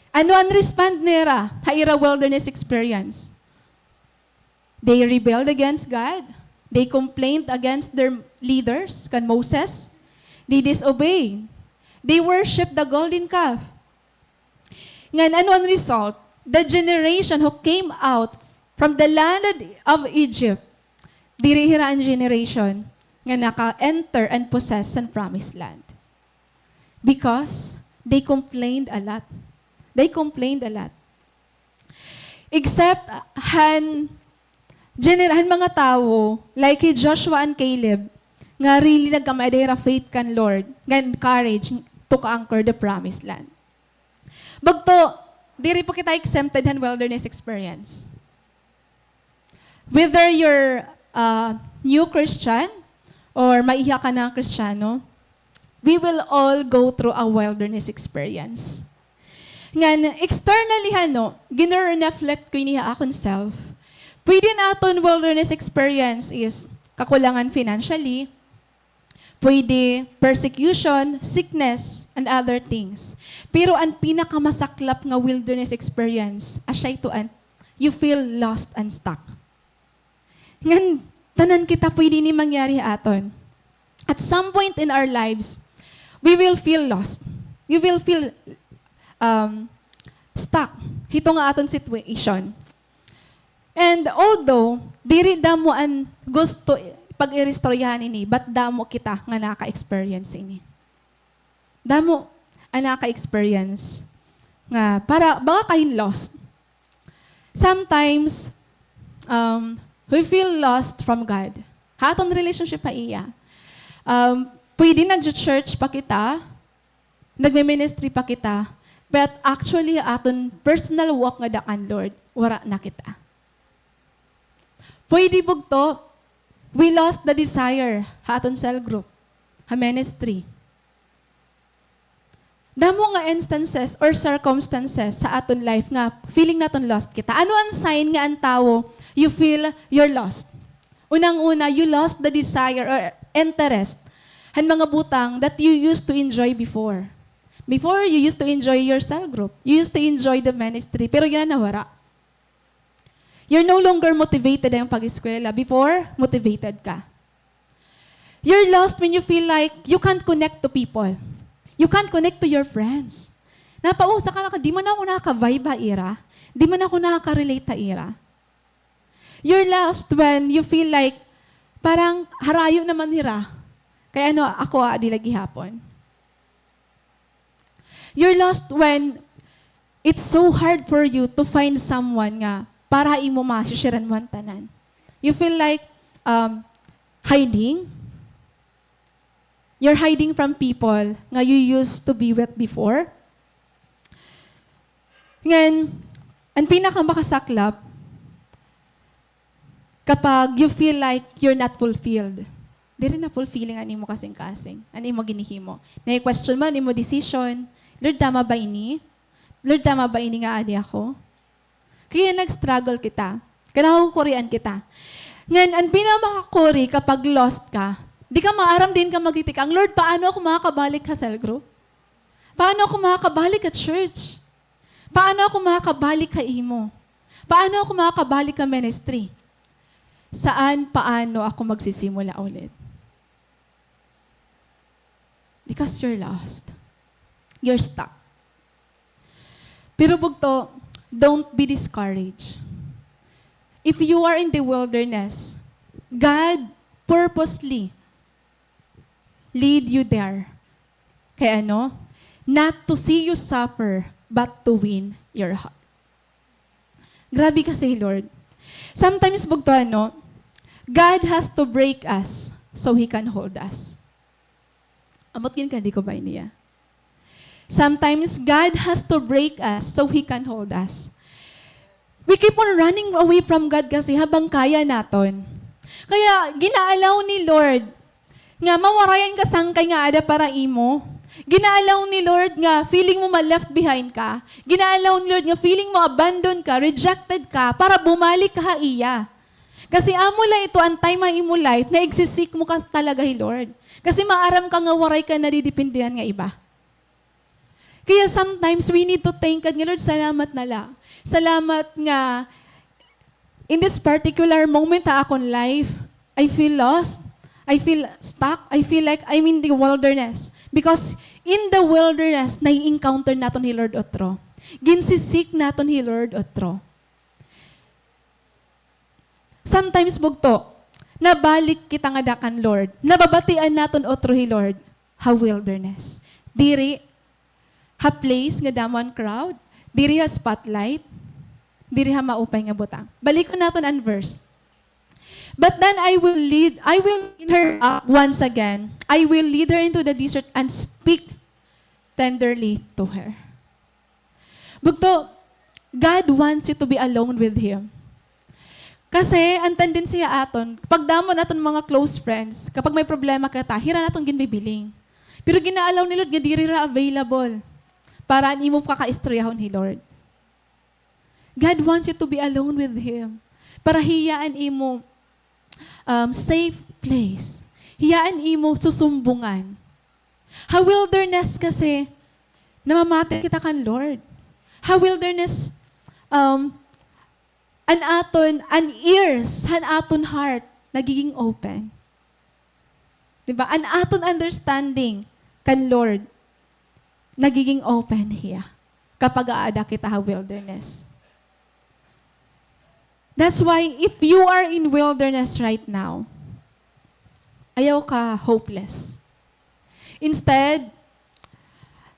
Ano ang respond nila? Haira wilderness experience. They rebelled against God. They complained against their leaders, kan Moses. They disobeyed. They worshiped the golden calf. Ngan ano ang result? The generation who came out from the land of Egypt, dirihira ang generation nga naka-enter and possess ang promised land. Because they complained a lot. They complained a lot. Except han mga tao, like Joshua and Caleb, nga really nagkamadera faith kan Lord, nga courage to conquer the promised land. Bagto, diri po kita exempted han wilderness experience. Whether you're new Christian or maiya ka na Kristiyano, we will all go through a wilderness experience. Nga, externally, gina-reflect ko niya akong self. Pwede naton wilderness experience is kakulangan financially, pwede persecution, sickness, and other things. Pero ang pinakamasaklap nga wilderness experience, asya ito, you feel lost and stuck. Ngan, tanan kita pwede ni mangyari aton. At some point in our lives, we will feel lost. We will feel stuck. Hito nga aton situation. And although, diri damo an gusto pag-irestoryahan ini, but damo kita nga naka-experience ini. Damo, ka-experience. Nga, para, baka kayo lost. Sometimes, we feel lost from God. Hatong relationship pa iya. Pwede nag-church pa kita, nagme-ministry pa kita, but actually, aton personal walk nga dakan, Lord, wara na kita. Pwede bugto, we lost the desire, aton cell group, ministry. Damo nga instances or circumstances sa aton life nga feeling naton lost kita. Ano ang sign nga ang tao you feel you're lost? Unang-una, you lost the desire or interest han mga butang that you used to enjoy before. Before, you used to enjoy your cell group. You used to enjoy the ministry. Pero yan nawara. You're no longer motivated ang pag-eskwela. Before, motivated ka. You're lost when you feel like you can't connect to people. You can't connect to your friends. Napausa ka na ka, di mo na ako nakaka-vibe ira. Di mo na ako nakaka-relate ira. You're lost when you feel like parang harayo naman hira. Kaya ako di lagi hapon. You're lost when it's so hard for you to find someone nga para imo masishiran mo ang tanan. You feel like hiding. You're hiding from people nga you used to be with before. Ngayon, ang pinakamakasaklap, kapag you feel like you're not fulfilled. Di rin na fulfilling ani mo kasing-kasing. Ani mo ginihimo. Na-question mo, ani mo decision. Lord, tama ba ini? Lord, tama ba ini nga adi ako? Kaya nag-struggle kita. Kinakukurian kita. Ngayon, ang pinamakakuri kapag lost ka, di ka maaram din ka magtitikang, Lord, paano ako makakabalik sa cell group? Paano ako makakabalik at church? Paano ako makakabalik ka imo? Paano ako makakabalik ka ministry? Paano ako magsisimula ulit? Because you're lost. You're stuck. Pero bugto, don't be discouraged. If you are in the wilderness, God purposely lead you there. Kaya not to see you suffer, but to win your heart. Grabe kasi, Lord. Sometimes, bugto, God has to break us so He can hold us. Amot yun ka, di ko ba niya? Sometimes, God has to break us so He can hold us. We keep on running away from God kasi habang kaya naton. Kaya, ginaalaw ni Lord nga mawarayan ka sangkay nga ada para imo. Ginaalaw ni Lord nga feeling mo ma-left behind ka. Ginaalaw ni Lord nga feeling mo abandon ka, rejected ka, para bumalik ka iya. Kasi amula ito ang time ang imo life na exisik mo ka talaga, Lord. Kasi maaram ka nga waray ka nadidipindihan nga iba. Kaya sometimes we need to thank God nga, Lord, salamat na lang. Salamat nga in this particular moment sa akong life, I feel lost. I feel stuck. I feel like I'm in the wilderness. Because in the wilderness, nai-encounter naton ni Lord otro. Ginsisik naton ni Lord otro. Sometimes bugto, nabalik kita nga dakan Lord. Nababatian naton otro hi Lord. Ha wilderness. Diri, ha place nga damon crowd. Diri ha spotlight. Diri ha maupay nga butang. Balik ko naton ang verse. But then I will lead her up once again. I will lead her into the desert and speak tenderly to her. Bugto, God wants you to be alone with Him. Kasi, ang tendency aton, pag damo naton mga close friends, kapag may problema ka ta, hira naton ginbibiling. Pero ginaalaw ni Lord, nga diri ra available para imo kaka-istoryahon ni Lord. God wants you to be alone with Him. Para hiyaan imo safe place. Hiyaan imo susumbungan. Ha wilderness kasi, namamati kita kan Lord. Ha wilderness, an ears, an aton heart, nagiging open. Diba? An aton understanding kan Lord, nagiging open hiya kapag aada kita ha wilderness. That's why if you are in wilderness right now, ayaw ka hopeless. Instead,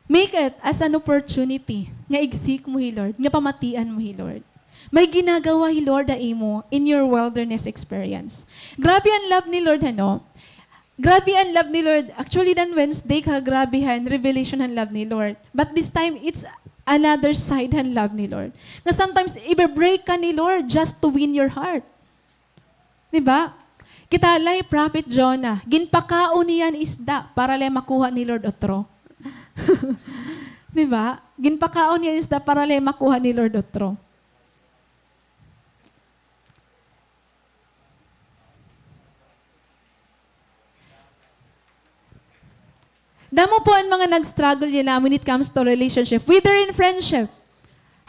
Make it as an opportunity nga igsik mo, Lord, nga pamatian mo, Lord. May ginagawa, Lord, na imo in your wilderness experience. Grabe ang love ni Lord, ano? Grabe ang love ni Lord. Actually, dan Wednesday, kagrabihan, revelation ang love ni Lord. But this time, it's another side ang love ni Lord. Na sometimes, i-break ka ni Lord just to win your heart. Diba? Kita lay Prophet Jonah, ginpakaon niyan isda para lay makuha ni Lord otro. Diba? Ginpakaon niyan isda para lay makuha ni Lord otro. Damo po ang mga nag-struggle yun na when it comes to relationship, whether in friendship,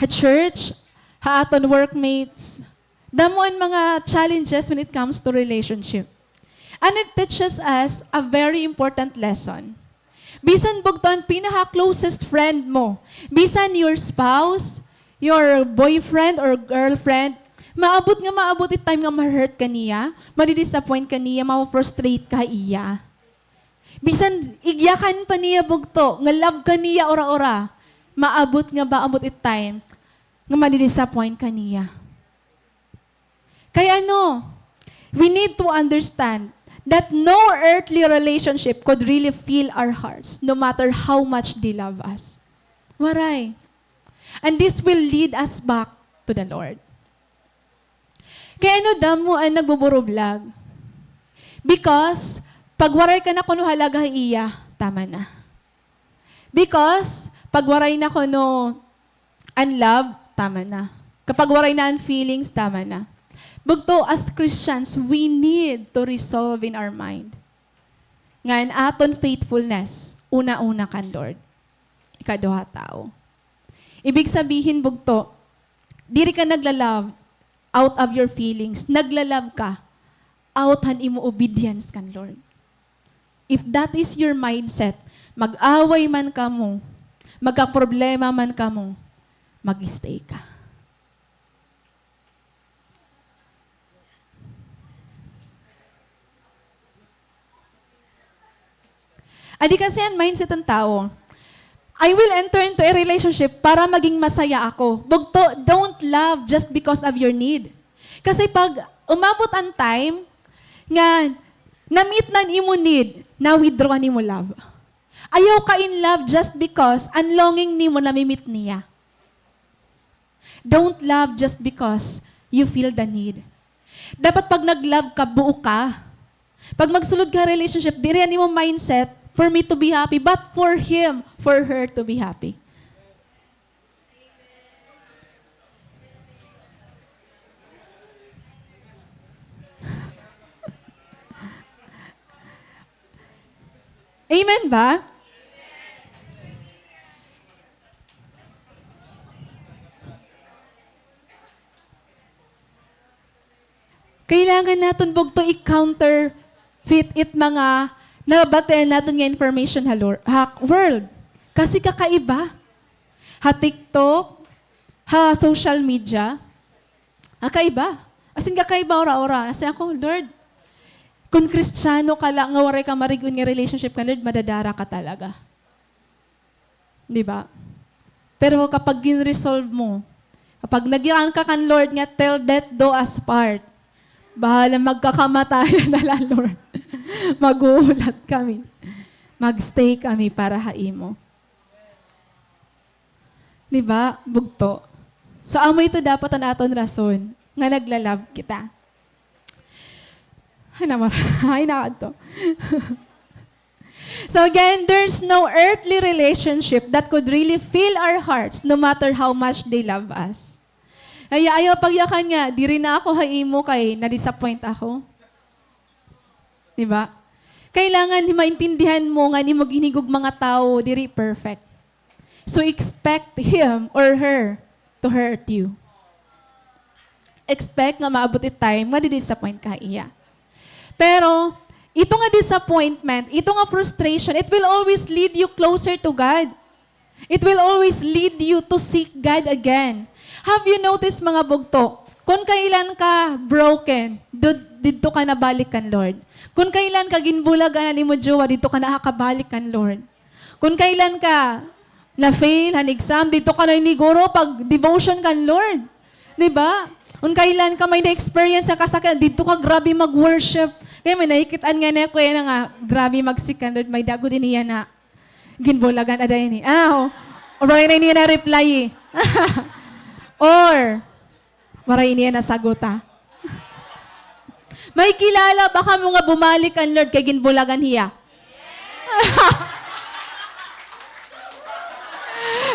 ha church, ha aton workmates. Damo ang mga challenges when it comes to relationship. And it teaches us a very important lesson. Bisan bugton pinaka-closest friend mo, bisan your spouse, your boyfriend or girlfriend, maabot it time nga ma-hurt ka niya, ma-disappoint ka niya, ma-frustrate ka iya. Bisan igyakan pa niya bugto, nga love ka niya ora-ora, maabot it time, nga ma-disappoint ka niya. Kaya we need to understand that no earthly relationship could really fill our hearts, no matter how much they love us. Waray. And this will lead us back to the Lord. Kaya damo ang nagbuburublag? Because, pag waray ka na kuno halaga iya, tama na. Because, pag waray na kuno unlove, tama na. Kapag waray na feelings, tama na. Bugto, as Christians, we need to resolve in our mind. Ngayon, aton faithfulness, una-una kan Lord. Ikaduha tao. Ibig sabihin, bugto, diri ka naglalove out of your feelings. Naglalove ka out han imo obedience kan Lord. If that is your mindset, mag-away man ka mo, magka-problema man ka mo, mag-stay ka. Adi kasi ang mindset ng tao, I will enter into a relationship para maging masaya ako. Bugto, don't love just because of your need. Kasi pag umabot ang time, nga, na-meet na ni mo need, na-withdraw ni mo love. Ayaw ka in love just because ang longing ni mo na-meet niya. Don't love just because you feel the need. Dapat pag nag-love ka, buo ka. Pag magsulod ka relationship, di rin mo mindset, for me to be happy, but for him, for her to be happy. Amen ba? Kailangan natin bugto i-counter fit it mga nababatiin natin nga information world. Kasi kakaiba. Ha TikTok, ha social media, kakaiba. As in kakaiba ora-ora. Kasi ako, Lord, kung Kristiyano ka lang, nga waray ka marigun nga relationship ka, Lord, madadara ka talaga. Di ba? Pero kapag gin-resolve mo, kapag nagyan ka kan Lord nga, till death do us part, bahala magkakamatayan na lang, Lord. Maguulat kami. Magstay kami para haimo. Diba? Bugto. So, amo ito dapat ang aton rason nga naglalab kita. Ay, nakadto. So again, there's no earthly relationship that could really fill our hearts no matter how much they love us. Kaya ayaw pagyakan nga, di rin na ako haimo kay na-disappoint ako. Diba? Kailangan maintindihan mo nga ni mo ginigog mga tao, diri perfect. So expect him or her to hurt you. Expect nga maabot it time, nga di-disappoint ka iya. Pero, ito nga disappointment, ito nga frustration, it will always lead you closer to God. It will always lead you to seek God again. Have you noticed mga bugto? Kung kailan ka broken, dito ka nabalik kan Lord. Kung kailan ka ginbulagan ni mo jowa, dito ka nakakabalik kan Lord. Kung kailan ka Na fail, han exam, dito ka na iniguro pag devotion kan Lord. Di ba? Kung kailan ka may na-experience na kasakit, dito ka grabe mag-worship. Kaya may nahikitaan nga na kuya na nga, grabe magsikan, Lord, may dago din niya na ginbulagan aday ni. Or maray na niya na reply Or, maray niya na saguta. May kilala, baka mo nga bumalik ang Lord kay ginbulagan hiya.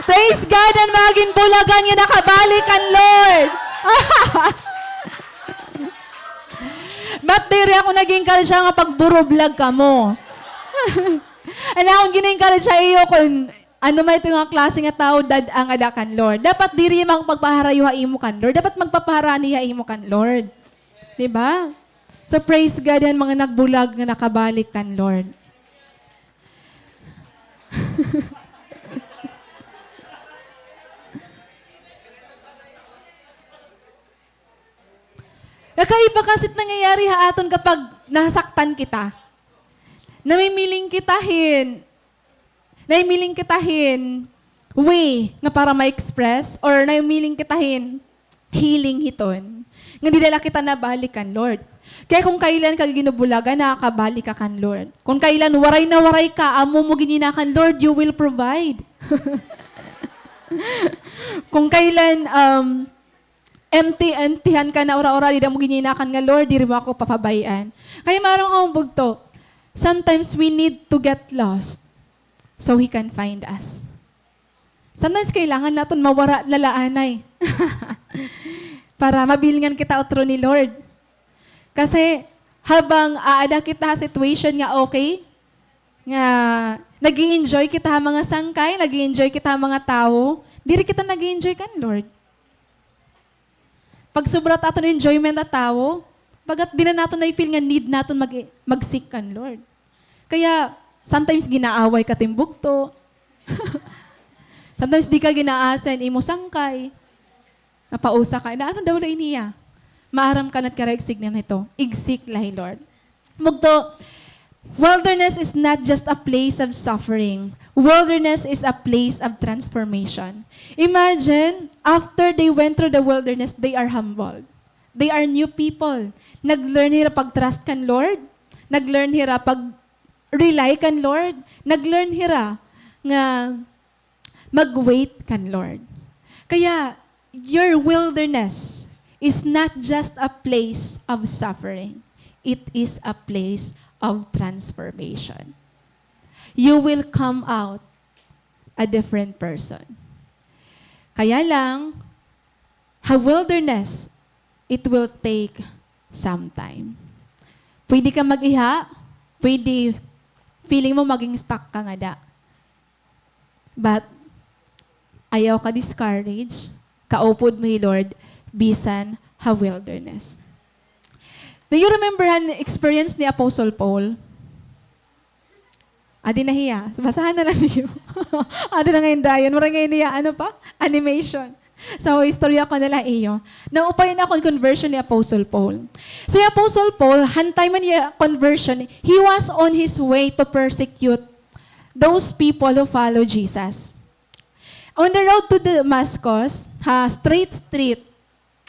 Praise God and maging bulagan niya nakabalik ang Lord. Ba't diri ako nag-encourage siya nga pagburo-vlog ka mo? Ano akong gina-encourage siya iyo kung ano may ito nga klase nga tao dad ang adakan Lord. Dapat diri mang pagpaharayuha imo kan Lord. Dapat magpapaharani imo kan Lord. Diba? So praise God yan mga nagbulag nga nakabalik kan Lord. Kakaiba kasit nangyayari haaton kapag nasaktan kita. Namimiling kitahin way nga para ma-express or namimiling kitahin healing hiton. Nga di dala kita nabalikan, Lord. Kaya kung kailan ka ginubulagan, nakakabalik ka kan Lord. Kung kailan waray na waray ka, amo mo gininakan, Lord, you will provide. Kung kailan empty-emptyhan ka na ora-ora, di na mo gininakan nga, Lord, di rin mo ako papabayaan. Kaya marang akong bugto, sometimes we need to get lost so He can find us. Sometimes kailangan natin mawara lalaanay para mabilingan kita otro ni Lord. Kasi habang aada kita situation nga okay, nga nag-i-enjoy kita mga sangkay, nag-i-enjoy kita mga tao, diri kita nag-i-enjoy kan Lord. Pag sobra tato ng enjoyment at tao, bagat di na nato na-feel nga need nato mag-seek kan Lord. Kaya sometimes ginaaway ka timbukto. Sometimes di ka ginaasan, imo sangkay. Napausa ka, na ano daw na iniya? Maaram ka na't karag signal nito. Igsik lahi, Lord. Mugto, wilderness is not just a place of suffering. Wilderness is a place of transformation. Imagine, after they went through the wilderness, they are humbled. They are new people. Nag-learn hira pag-trust kan Lord. Nag-learn hira pag-rely kan Lord. Nag-learn hira nga mag-wait kan Lord. Kaya, your wilderness is not just a place of suffering. It is a place of transformation. You will come out a different person. Kaya lang, a wilderness, it will take some time. Pwede ka mag-iha, pwede feeling mo maging stuck ka nga da. But, ayaw ka discourage, kaupod mo, Lord, bisan ha wilderness. Do you remember an experience ni Apostle Paul? Adi na hiya. Basahan na lang niyo. Adi na ngayon dayon. Mura ngayon niya, ano pa? Animation. So, istorya ko nila iyo. Naupayin ako conversion ni Apostle Paul. Si Apostle Paul, hantay man niya conversion, he was on his way to persecute those people who follow Jesus. On the road to Damascus, straight street,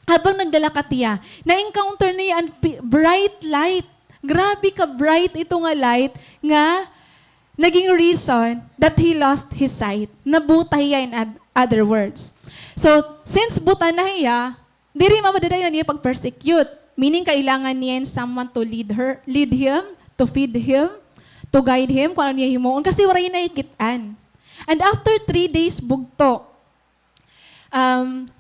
habang nagdalakat niya, na-encounter niya ang bright light. Grabe ka bright ito nga light nga naging reason that he lost his sight. Nabuta hiya in other words. So, since buta na hiya, di rin mamadaday na niya pag-persecute. Meaning, kailangan niya someone to lead him, to feed him, to guide him, kung ano niya himuon. Kasi waray na ikitaan. And after 3 days bugto,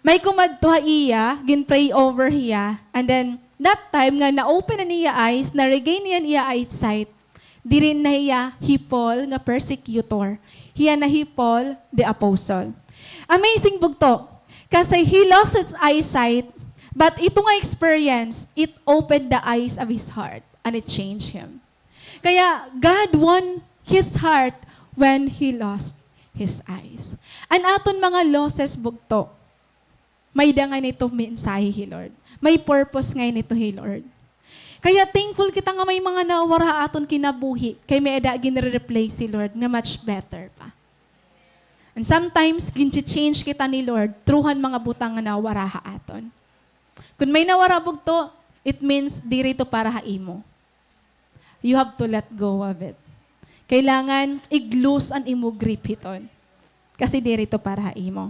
may kumadto iya, gin-pray over hiya, and then that time nga na-open na niya eyes, na-regain niya niya eyesight, di rin na hiya hipol nga persecutor. Hiya na hipol the apostle. Amazing bugto. Kasi he lost his eyesight, but ito nga experience, it opened the eyes of his heart, and it changed him. Kaya God won his heart when he lost his eyes. An aton mga losses bugto, may dangan nito mensahe, Lord. May purpose ngay nito, Lord. Kaya thankful kita nga may mga nawara aton kinabuhi, kay may eda gin-replace si Lord na much better pa. And sometimes, ginchi-change kita ni Lord, truhan mga butang nga nawaraha aton. Kung may nawarabog to, it means diri to para haimo. You have to let go of it. Kailangan i-loose ang imo grip hiton. Kasi diri to para haimo.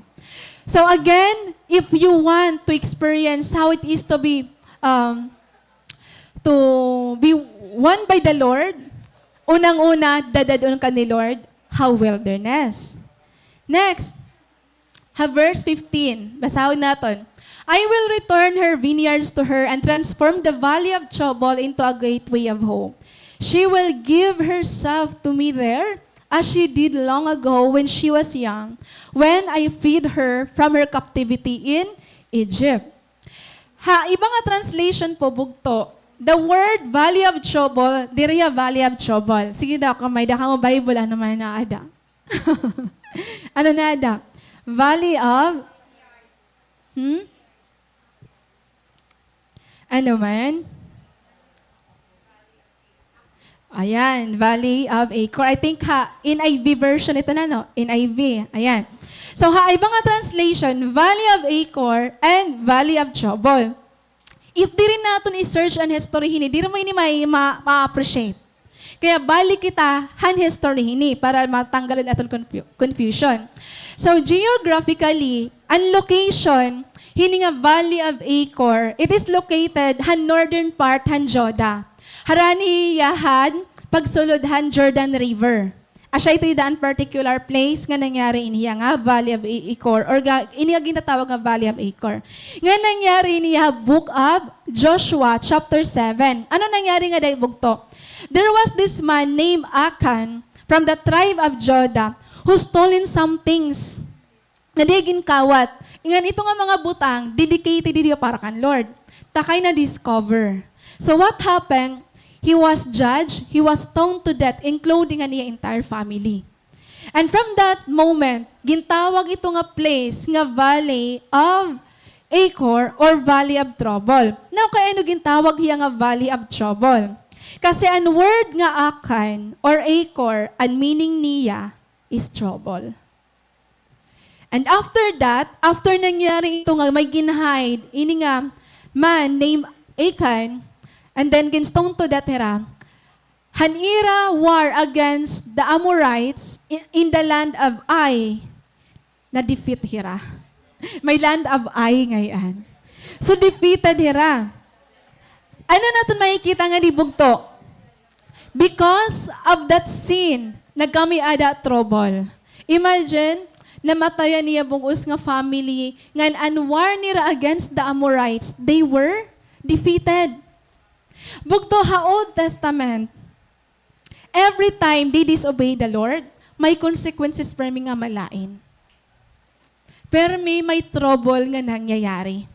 So again, if you want to experience how it is to be won by the Lord, unang-una, dadadon ka ni Lord, how wilderness. Next, verse 15. Basahon natin. I will return her vineyards to her and transform the valley of trouble into a gateway of hope. She will give herself to me there as she did long ago when she was young, when I freed her from her captivity in Egypt. Ibang nga translation po bugto. The word valley of trouble, diriya valley of trouble. Sige daw, kamay da ka mo Bible, ano man na ada? Ano na ada? Valley of Ano man? Ayan, Valley of Achor. I think NIV version ito na, no? NIV. Ayan. So, iba nga translation, Valley of Achor and Valley of Trouble. If di rin natin i-search ang history hini, di rin mo ini ma-appreciate. Kaya balik kita han history hini para matanggalin aton confusion. So, geographically, ang location hini nga Valley of Achor, it is located han northern part han Joda. Harani yahan pagsulod han Jordan River. Asya ito yung particular place nga nangyari iniya nga Valley of Achor or iniya ginatawag nga Valley of Achor. Nga nangyari iniya Book of Joshua chapter 7. Ano nangyari nga dahil bugto? There was this man named Achan from the tribe of Judah who stolen some things na digin kawat. Ingan ito nga mga butang, dedicated dito para kan Lord. Takay na discover. So what happened? He was judged, he was stoned to death, including ang niya entire family. And from that moment, gintawag ito nga place nga Valley of Achor or Valley of Trouble. Now, kaya ano gintawag hiya nga Valley of Trouble? Kasi ang word nga Achan or Achor, ang meaning niya is trouble. And after that, after nangyari ito nga, may ginhide, ini nga, man named Achan, and then ginstone to that hira, hanira war against the Amorites in the land of Ai, na defeat hira. May land of Ai ngayon. So defeated hira. Ano natin makikita nga di bugto? Because of that sin, nagkami ada trouble. Imagine, namatayan niya bungos nga family, ngan an war nila against the Amorites, they were defeated. Bugto Old Testament, every time they disobey the Lord, may consequences para nga malain. Pero may trouble nga nangyayari.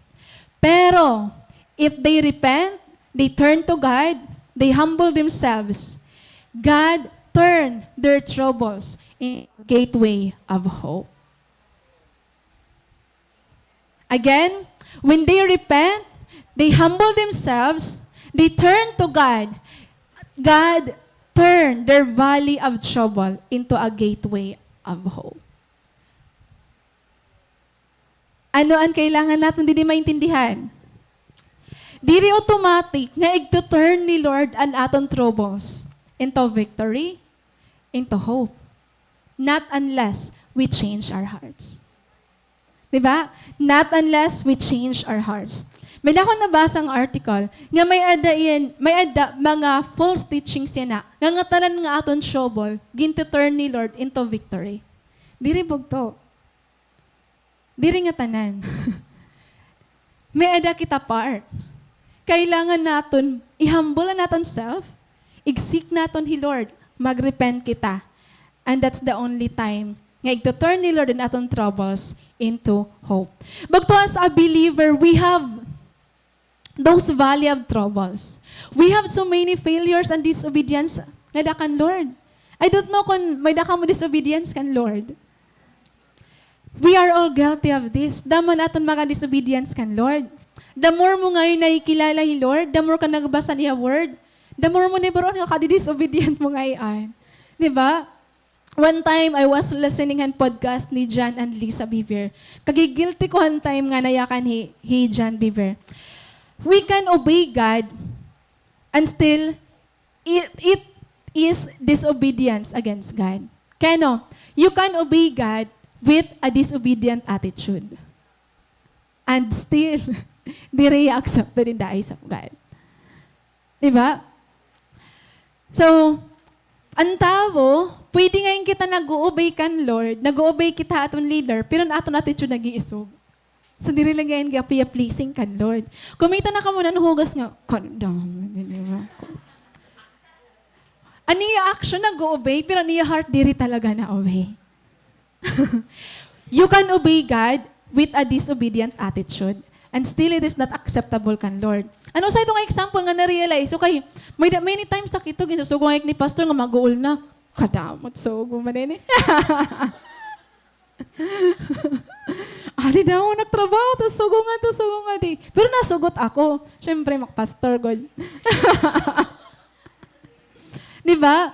Pero, if they repent, they turn to God, they humble themselves, God turn their troubles in gateway of hope. Again, when they repent, they humble themselves, they turn to God. God turned their valley of trouble into a gateway of hope. Ano ang kailangan natin hindi maintindihan? Diri automatic nga igto-turn ni Lord ang aton troubles into victory, into hope. Not unless we change our hearts. Diba? Not unless we change our hearts. May ako nabasang article nga may ada mga false teachings yan na nga tanan nga aton trouble ginto-turn ni Lord into victory. Diri bugto. Diri nga tanan. May ada kita part. Kailangan naton i-humble naton self, i-seek naton hi Lord, mag-repent kita. And that's the only time nga ito-turn ni Lord in aton troubles into hope. Bagto as a believer, we have those valley of troubles. We have so many failures and disobedience nga dakan Lord. I don't know kung may daka mo disobedience kan Lord. We are all guilty of this. Damo naton mga disobedience kan Lord. The more mo ngayon nakikilala ni Lord, the more ka nagbasa niya word, the more mo neberon ka disobedient mo ngayon. Diba? One time, I was listening an podcast ni John and Lisa Beaver. Kagigilty ko one time nga nayakan hi John Beaver. We can obey God and still it is disobedience against God. Kano, you can obey God with a disobedient attitude. And still, di accepted in the eyes of God. Diba? So, ang tao, pwede ngayon kita nag-o-obey kan Lord, nag-o-obey kita aton leader, pero na aton attitude nag-iisog. So, diri lang ngayon pleasing kan Lord. Kumita na ka muna hugas nga, diba? Aniya action nag-o-obey, pero aniya heart diri talaga na obey. You can obey God with a disobedient attitude. And still it is not acceptable kan Lord. Ano sa itong example nga na-realize? So kay, many times sa kito, ginusugo nga ni pastor nga mag-uul na, kadamot, so gumanin eh. Ali daw, nagtrabaho, tas sugo nga di. Pero nasugot ako. Siyempre, makpastor, God. Diba?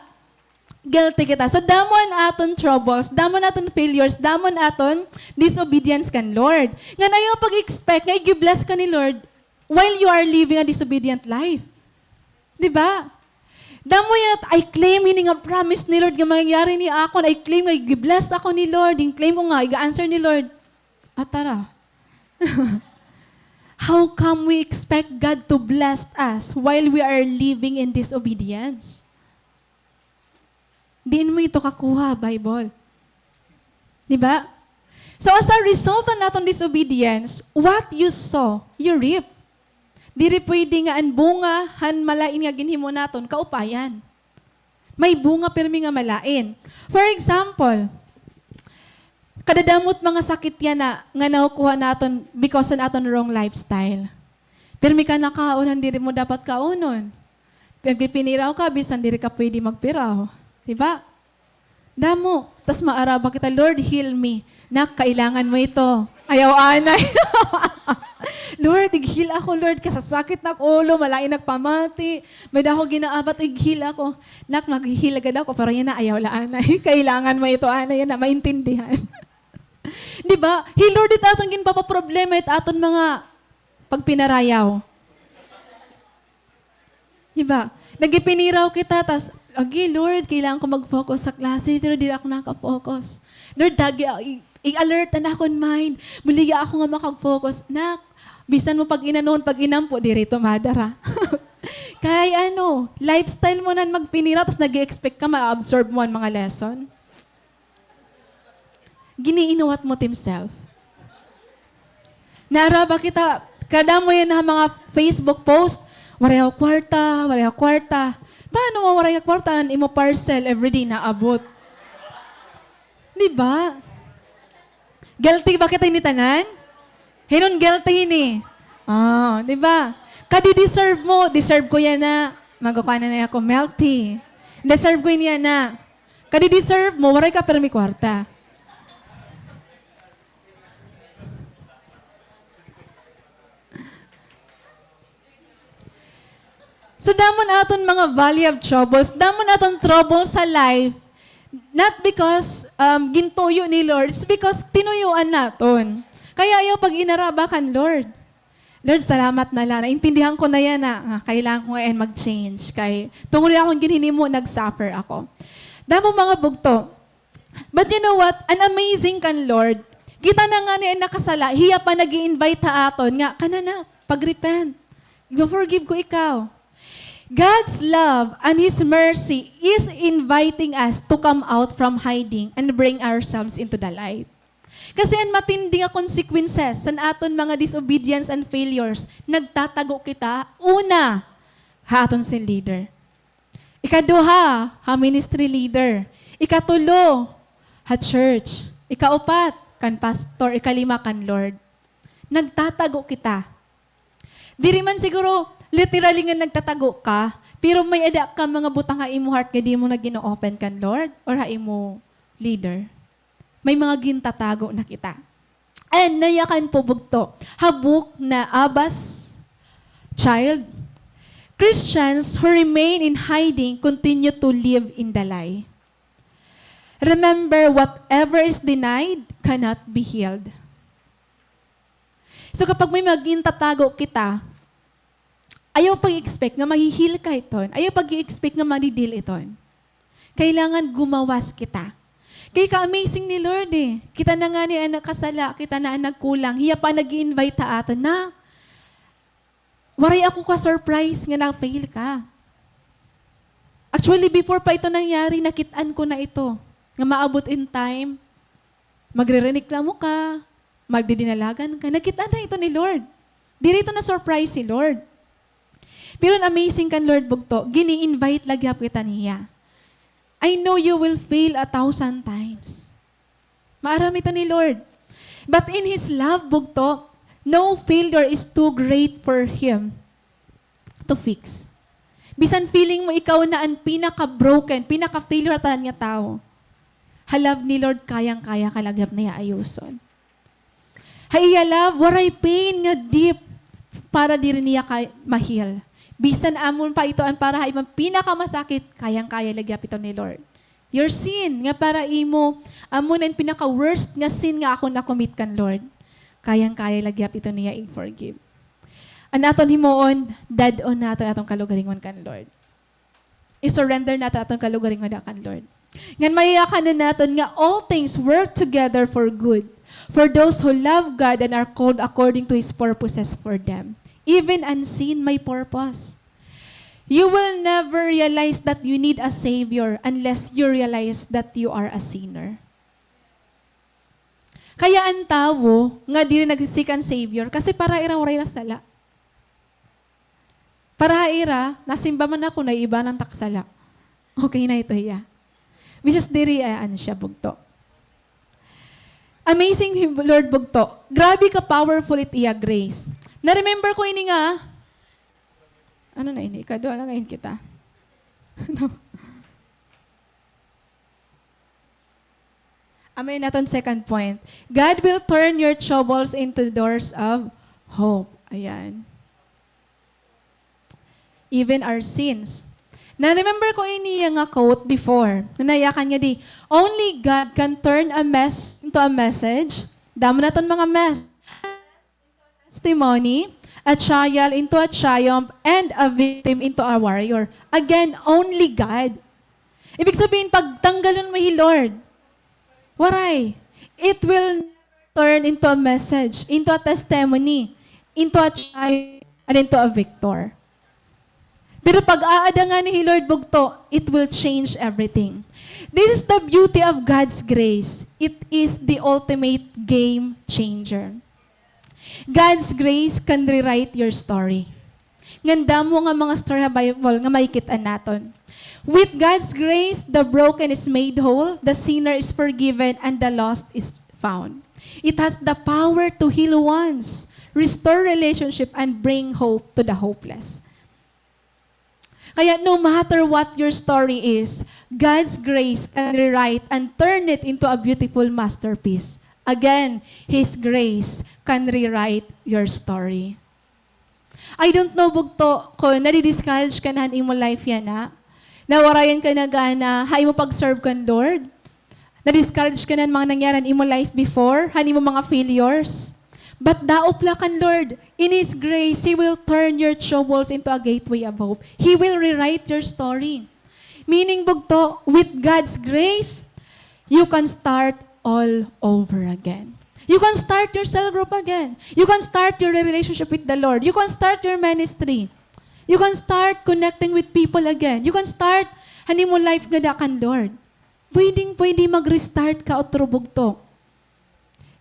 Guilty kita. So, damon aton troubles, damon aton failures, damon aton disobedience kan Lord. Nga na yung pag-expect, nga i-bless ka ni Lord while you are living a disobedient life. Diba? Damo yan, I claim, meaning nga promise ni Lord, nga mangyayari ni ako, I claim, nga i-bless ako ni Lord, yung claim ko nga, i-answer ni Lord. Tara. How come we expect God to bless us while we are living in disobedience? Diin mo ito kakuha, Bible. Diba? So as a result ng natong disobedience, what you sow, you reap. Diri pwede nga ang bunga, han malain nga ginhimo naton, kaupayan. May bunga pirmi nga malain. For example, kadadamot mga sakit yan nga nakukuha naton because ng aton wrong lifestyle. Pirmi ka nakaunan, diri mo dapat kaunon. Pero piniraw ka, bisan diri ka pwede magpiraw. Diba? Damo. Tapos maaraba kita, Lord, heal me. Nak, kailangan mo ito. Ayaw anay. Lord, ig-heal ako, Lord, kasasakit na ulo, malain nagpamati. May dako ginaabat, ig-heal ako. Nak, mag-heal agad ako, pero yan na, ayaw la anay. Kailangan mo ito, anay, yan na, maintindihan. Diba? Heal, Lord, ito atong ginpapaproblema, ito aton mga pagpinarayaw. Diba? Nagipiniraw kita, tas okay, Lord, kailangan ko mag-focus sa klase, pero di ako nakafocus. Lord, i-alert na akong mind. Muliya ako nga makag-focus. Nak, bisan mo pag inanon, pag inampo, di rito madara. Kaya lifestyle mo na magpinira, tapos nag-expect ka ma-absorb mo ang mga lesson. Giniinuwat mo himself. Naaraba kita, kada mo yan na mga Facebook post, wareho kwarta. Paano mawaray ka kwartaan, imo parcel everyday na abot? Diba? Guilty ba kita ni tanan? Hinon guilty hini. Diba? Kadi-deserve mo, deserve ko yan na, magakuha na ako milk tea. Deserve ko yan na. Kadi-deserve mo, waray ka pero may kwarta. So, damon aton mga valley of troubles, damon aton trouble sa life, not because gintuyo ni Lord, it's because tinuyuan naton. Kaya ayaw pag inaraba kan Lord. Lord, salamat na lang. Naintindihan ko na yan na kailangan ko ngayon mag-change. Kaya tungkol akong ginhini mo, nag-suffer ako. Damo mga bugto. But you know what? An amazing kan Lord. Kita na nga niya nakasala, hiya pa nag-i-invite ha aton nga, kanana, pag-repent. Forgive ko ikaw. God's love and His mercy is inviting us to come out from hiding and bring ourselves into the light. Kasi ang matindi nga consequences sa aton mga disobedience and failures, nagtatago kita, una, aton si leader. Ikaduha, ministry leader. Ikatulo, church. Ikaupat, kan pastor. Ikalima, kan Lord. Nagtatago kita. Diri man siguro, literally nga nagtatago ka, pero may ada ka mga butang ha imo heart nga di mo na gino-open kan Lord or ha imo leader. May mga gintatago na kita. And nayakan po bugto. Habuk na Abba's child. Christians who remain in hiding continue to live in the lie. Remember, whatever is denied cannot be healed. So kapag may maging tatago kita, ayaw pag-expect nga mahihil ka iton. Ayaw pag-expect nga madidil iton. Kailangan gumawas kita. Kaya ka-amazing ni Lord eh. Kita na nga ni anak kasala, kita na anak kulang. Hiya pa nag-i-invite ta ato na. Waray ako ka-surprise nga na-fail ka. Actually, before pa ito nangyari, nakitaan ko na ito. Nga maabot in time, magre-reklamo ka, magdidinalagan ka. Nakita na ito ni Lord. Di rito na surprise si Lord. Pero amazing kan Lord bugto, gini-invite lagi kita niya. I know you will fail 1,000 times. Maaram ito ni Lord. But in His love bugto, no failure is too great for Him to fix. Bisan feeling mo ikaw na ang pinaka-broken, pinaka-failure tanan nga tao. Halab ni Lord kayang-kaya kalagap niya ayuson. Hayya love, waray pain nga deep para di rin niya mahil. Bisan amon pa itoan para ha imang pinakamasakit, kayang-kaya lagyap ito ni Lord. Your sin, nga para imo, amon ang pinaka-worst nga sin nga ako na-commit kan Lord. Kayang-kaya lagyap ito niya i-forgive. Anaton himoon, dad-on natin atong kalugaringon kan Lord. I-surrender natin atong kalugaringon kan Lord. Ngan mayayakan na natin nga all things work together for good for those who love God and are called according to His purposes for them. Even unseen, may purpose. You will never realize that you need a Savior unless you realize that you are a sinner. Kaya ang tao, nga di rin nagsisik ang Savior, kasi para ira-uray na sala. Para ira, nasimba man ako na iba ng taksala. Okay na ito hiya. Which is diriyaan siya bugto. Amazing Lord bugto. Grabe ka powerful it iya grace. Na-remember ko ini nga, ano na ini? Ikado na ngayon kita. No. Amen natin second point. God will turn your troubles into doors of hope. Ayan. Even our sins. Na-remember ko ini nga quote before. Nanayakan niya di, only God can turn a mess into a message. Damo na mga mess. Testimony, a trial into a triumph, and a victim into a warrior. Again, only God. Ibig sabihin, pag tanggalon mo Lord, waray, it will turn into a message, into a testimony, into a triumph, and into a victor. Pero pag aada nga ni Lord bugto, it will change everything. This is the beauty of God's grace. It is the ultimate game changer. God's grace can rewrite your story. Nganda mo nga mga story sa Bible nga makikitaan naton. With God's grace, the broken is made whole, the sinner is forgiven, and the lost is found. It has the power to heal wounds, restore relationship, and bring hope to the hopeless. Kaya no matter what your story is, God's grace can rewrite and turn it into a beautiful masterpiece. Again, His grace can rewrite your story. I don't know bugto ko, nadi-discourage ka na imo life yan ha? Nawarayan ka na gana, hay mo pag-serve kan Lord? Na-discourage ka na mga nangyaran imo life before, hani mo mga failures? But daopla kan Lord, in His grace, He will turn your troubles into a gateway of hope. He will rewrite your story. Meaning bugto, with God's grace, you can start all over again. You can start your cell group again. You can start your relationship with the Lord. You can start your ministry. You can start connecting with people again. You can start hani mo life nga dakan Lord. Pwede mag-restart ka o trubog to.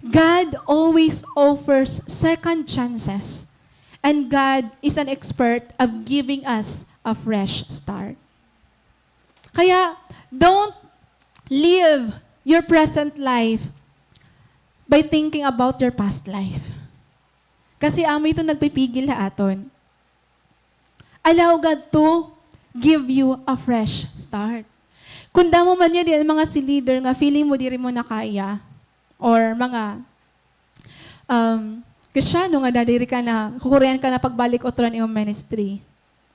God always offers second chances. And God is an expert of giving us a fresh start. Kaya, don't live your present life by thinking about your past life. Kasi amo ito nagpipigil ha aton. Allow God to give you a fresh start. Kung damo man niya di mga si leader nga feeling mo di rin mo nakaya or mga Kristiyano nga dadiri ka na kukurian ka na pagbalik otro ng iyong ministry.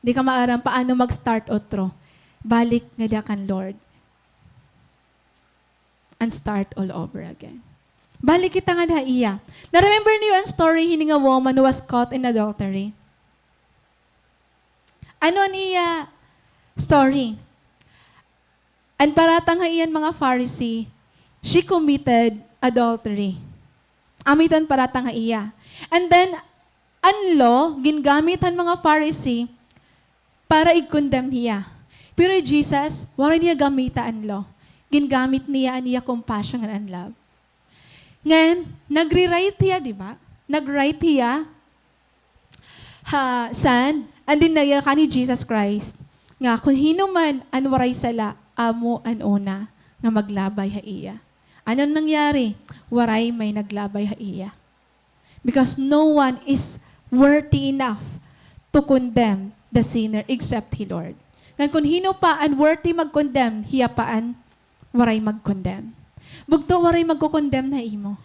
Di ka maaram paano mag-start otro. Balik nga kan Lord. and start all over again. Balik kita nga na iya. Na-remember niyo ang story hining a woman who was caught in adultery? Ano niya story? And paratang nga iyan mga Pharisee, she committed adultery. Amitan paratang nga iya. And then, ang law, ginagamitan mga Pharisee para i-condemn niya. Pero Jesus, wala niya gamita ang law. Gingamit niya ang niya compassion and love. Ngayon, nag-rewrite niya, di ba? Nag-write niya, and din na ka ni Jesus Christ, nga kung hinuman an waray sala, amo an una, nga maglabay ha iya. Anong nangyari? Waray may naglabay ha iya. Because no one is worthy enough to condemn the sinner except He, Lord. Ngayon kung hino pa unworthy mag-condemn, hiya paan waray mag-condemn. Bugto waray magko-condemn na imo.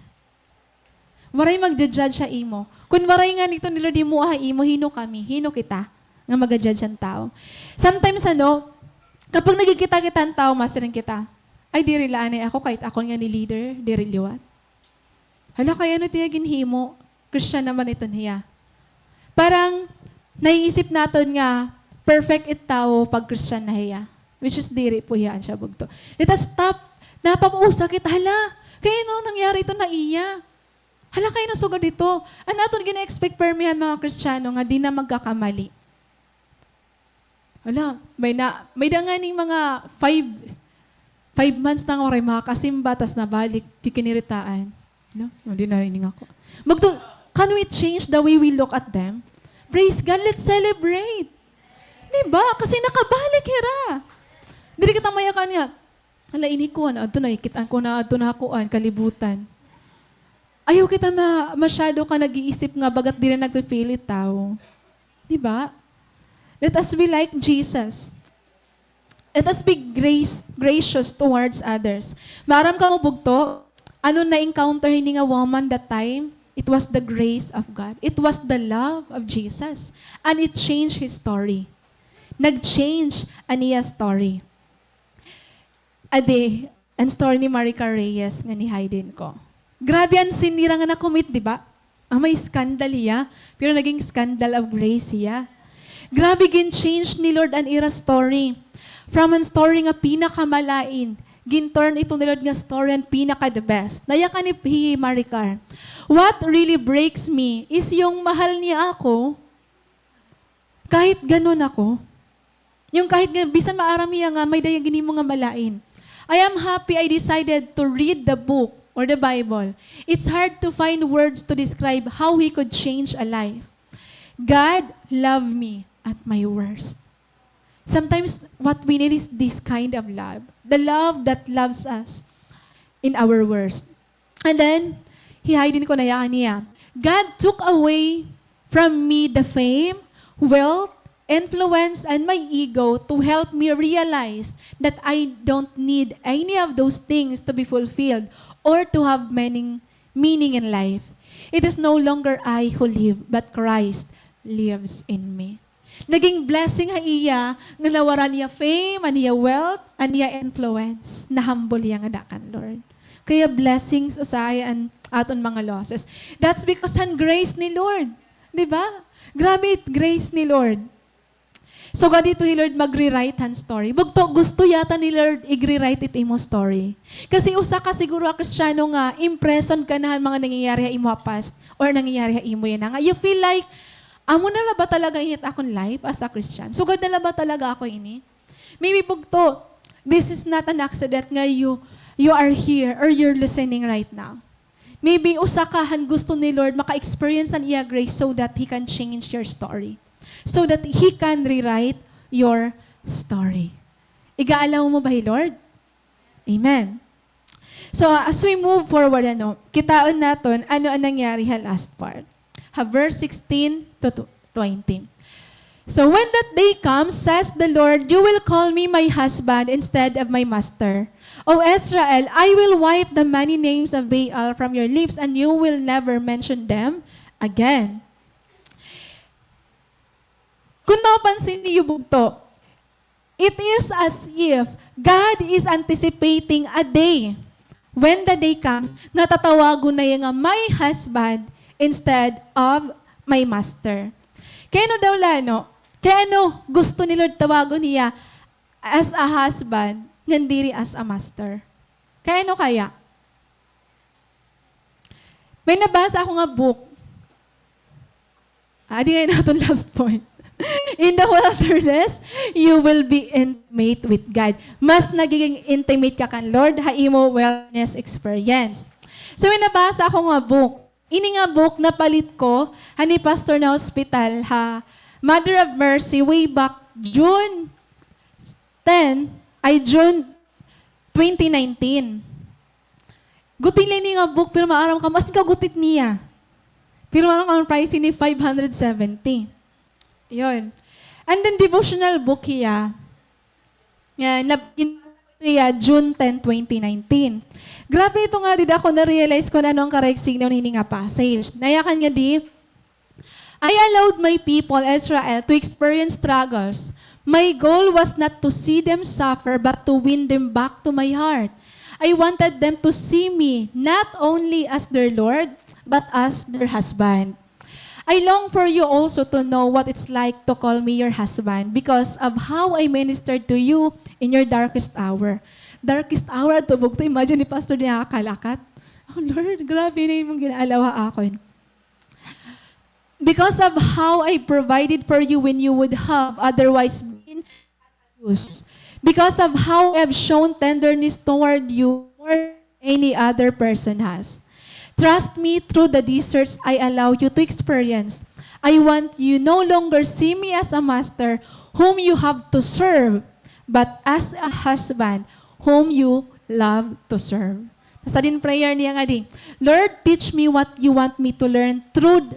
Waray mag-judge sa imo. Kung waray nga nito nila di mo imo, hino kami, hino kita nga mag-judge ang tao. Sometimes kapag nagkikita-kita ang tao, masterin kita, ay di rilaan ako kahit ako nga ni leader, di riliwat. Hala, kaya na tiya ginhimo, Christian naman ito niya. Parang naiisip natin nga, perfect it tao pag Christian na hiya. Which is diri po yan siya bugto. Let us stop. Napapausa kita. Hala, kaya nangyari ito na iya. Hala, kayo na sugod dito. Ano aton gina-expect permihan mga Kristiyano nga di na magkakamali. Hala, may danganing mga 5 months na oray makakasimba, tas nabalik, kikiniritaan. No? Hindi narinig ako. Can we change the way we look at them? Praise God, let's celebrate. Diba? Kasi nakabalik, hira. Dili kita mayakan nga. Hala, ini ko, ito na, ikitaan ko na, ito na hakuan, kalibutan. Ayaw kita masyado ka nag-iisip nga, bagat di na nagpipilit tao. Diba? Let us be like Jesus. Let us be gracious towards others. Maram ka mo bugto, ano na-encounter ni nga woman that time? It was the grace of God. It was the love of Jesus. And it changed his story. Nag-change ang iya story. Ade, ang story ni Marica Reyes nga ni Hayden ko. Grabe ang sinira nga na-commit, di ba? May scandal iya, pero naging scandal of grace iya. Grabe gin-change ni Lord ang ira story. From ang story nga pinakamalain, gin-turn ito ni Lord nga story ang pinaka-the best. Naya ka ni Maricar. What really breaks me is yung mahal niya ako, kahit ganun ako. Yung kahit bisan maarami nga, may daya gini mo nga malain. I am happy I decided to read the book or the Bible. It's hard to find words to describe how He could change a life. God loved me at my worst. Sometimes what we need is this kind of love. The love that loves us in our worst. And then, hihidin ko na yan niya. God took away from me the fame, wealth, influence, and my ego to help me realize that I don't need any of those things to be fulfilled or to have meaning in life. It is no longer I who live, but Christ lives in me. Naging blessing ha iya, nga nawaran niya fame, niya wealth, niya influence, na humble niya nga dakan, Lord. Kaya blessings usaya ang aton mga losses. That's because ang grace ni Lord. Diba? Grabe grace ni Lord. So, God ito ni Lord mag-rewrite ang story. Gusto yata ni Lord i-rewrite it imo story. Kasi usa ka siguro a Kristiyano nga, impression ka na mga nangyayari ha imo past or nangyayari ha imo yan nga. You feel like, amo na ba talaga init akong life as a Christian? So, God na ba talaga ako ini? Maybe bugto, this is not an accident nga you are here or you're listening right now. Maybe usa ka han gusto ni Lord maka-experience ang iya grace so that He can change your story. So that He can rewrite your story. Igaalaw mo ba, Lord? Amen. So, as we move forward, kitaon natin, ano ang nangyari ha last part. Verse 16 to 20. So, when that day comes, says the Lord, you will call me my husband instead of my master. O Israel, I will wipe the many names of Baal from your lips, and you will never mention them again. Kung napansin niyo bugto, it is as if God is anticipating a day when the day comes, nga tatawago na yung nga my husband instead of my master. Kaya no daw lano, kaya no gusto ni Lord tawago niya as a husband, ngandiri as a master. Kaya no kaya? May nabasa ako nga book. Di ngayon natin last point. In the wilderness, you will be intimate with God. Mas nagiging intimate ka kan Lord, haimo wellness experience. So, may nabasa ako nga book. Ini nga book na palit ko, hani pastor na hospital, Mother of Mercy, way back June 2019. Gutin lang nga book, pero maaram ka, mas ikagutit niya. Pero maaram ka price ni 570. Yun. And then devotional book hiya, June 10, 2019. Grabe ito nga, did ako na-realize ko na anong correct signal ng nga passage. Nayakan nga di, I allowed my people, Israel, to experience struggles. My goal was not to see them suffer, but to win them back to my heart. I wanted them to see me not only as their Lord, but as their husband. I long for you also to know what it's like to call me your husband because of how I ministered to you in your darkest hour. Darkest hour, tubog to. Imagine ni Pastor niya nakakalakat. Oh Lord, grabe na yung ginalawa ako. Because of how I provided for you when you would have otherwise been abused. Because of how I have shown tenderness toward you more than any other person has. Trust me through the deserts I allow you to experience. I want you no longer see me as a master whom you have to serve, but as a husband whom you love to serve. Sa din prayer niya nga di, Lord, teach me what you want me to learn through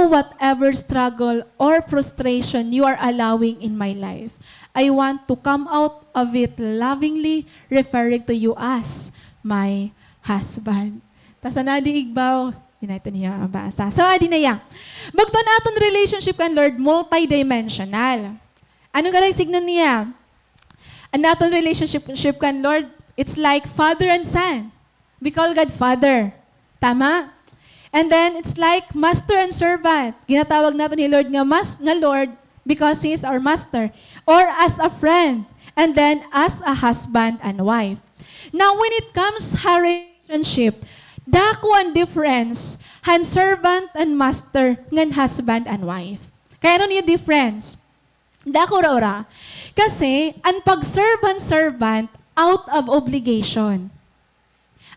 whatever struggle or frustration you are allowing in my life. I want to come out of it lovingly, referring to you as my husband. Tapos na di igbaw, ito niya ang basa. So, adi na yan. Bagto na aton relationship kan Lord, multidimensional. Ano ka rin signo niya? Ang aton relationship kan Lord, it's like father and son. We call God Father. Tama? And then, it's like master and servant. Ginatawag natin ni Lord nga Lord because He is our master. Or as a friend. And then, as a husband and wife. Now, when it comes sa relationship, dako ang difference han servant and master ngan husband and wife. Kaya ano niya difference? Dako ra. Kasi ang pag-servant out of obligation.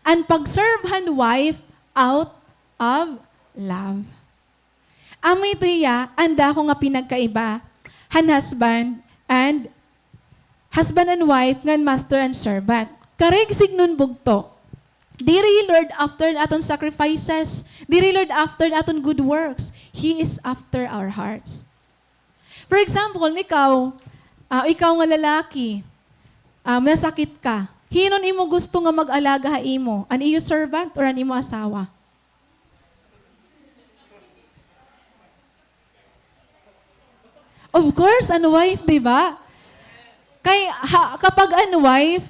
Ang pag-servant wife out of love. Amay ito iya, ang dako nga pinagkaiba han husband and wife ngan master and servant. Kareg signon bugto. Diri Lord after aton sacrifices. Diri Lord after aton good works. He is after our hearts. For example, ikaw nga lalaki, nasakit ka. Hinon imo gusto nga mag-alaga imo? An iyo servant or an imo asawa? Of course, an wife, di ba? Kapag an wife,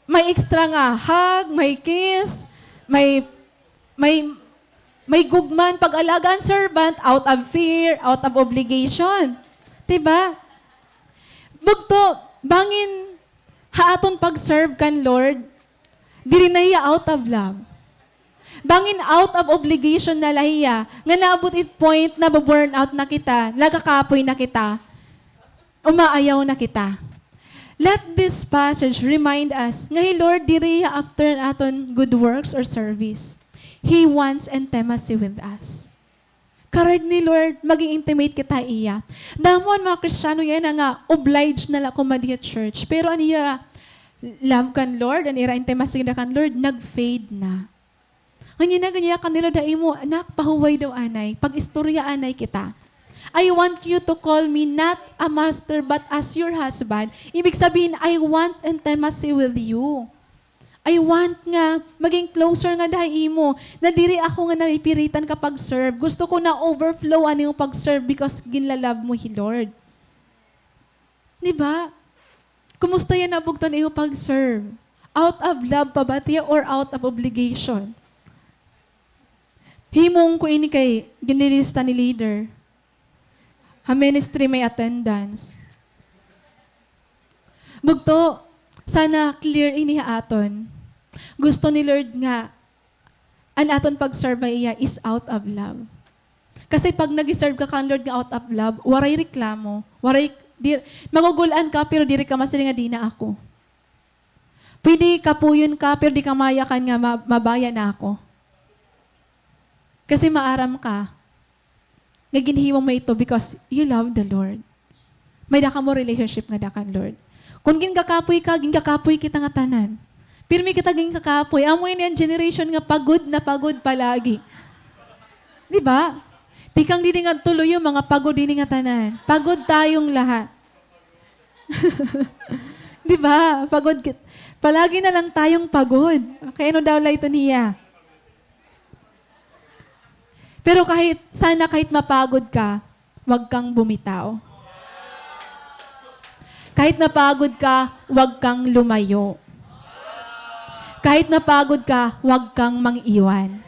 may extra nga hug, may kiss, may gugman pag-alagaan servant out of fear, out of obligation. Diba? Bugto, bangin haaton pag-serve kan Lord, diri na hiya out of love. Bangin out of obligation na lahiya, nga naabot it point na burn out na kita, nagkakapoy na kita, umaayaw na kita. Let this passage remind us, ngayon Lord, diri after aton good works or service. He wants intimacy with us. Karag ni Lord, maging intimate kita iya. Damon mga Kristiyano yan nga, obliged na lang kumadiya church. Pero aniya, love kan Lord, aniya intimacy na kan Lord, nag-fade na. Ganyan kan nila dahil mo, anak, pahuway daw anay, pag-istorya anay kita. I want you to call me not a master but as your husband. Ibig sabihin, I want intimacy with you. I want nga, maging closer nga dahil mo. Na diri ako nga naipiritan kapag serve. Gusto ko na overflow ano yung pag-serve because ginlalove mo, Lord. Diba? Kumusta yan nabugtan yung pag-serve? Out of love pa ba tiya or out of obligation? Himong ko ini kay ginilista ni leader. Ha ministry may attendance. Bugto, sana clear ini aton. Gusto ni Lord nga, an aton pag-serve iya is out of love. Kasi pag nag-serve ka kan Lord nga out of love, waray reklamo, magugulaan ka pero diri ka masali nga di na ako. Pwede kapuyon ka pero di ka mayakan nga mabaya na ako. Kasi maaram ka. Nga ginhiwang mo ito because you love the Lord. May daka mo relationship nga dakan Lord. Kung ginkakapoy ka, ginkakapoy kita nga tanan. Pirmi kita ginkakapoy. Amoy niyan generation nga pagod na pagod palagi. Di ba? Tikang dini nga tuloy yung mga pagod dini nga tanan. Pagod tayong lahat. Di ba? Pagod kita. Palagi na lang tayong pagod. Kaya ano daw ito niya? Pero kahit mapagod ka, wag kang bumitaw. Kahit napagod ka, wag kang lumayo. Kahit napagod ka, wag kang mang-iwan.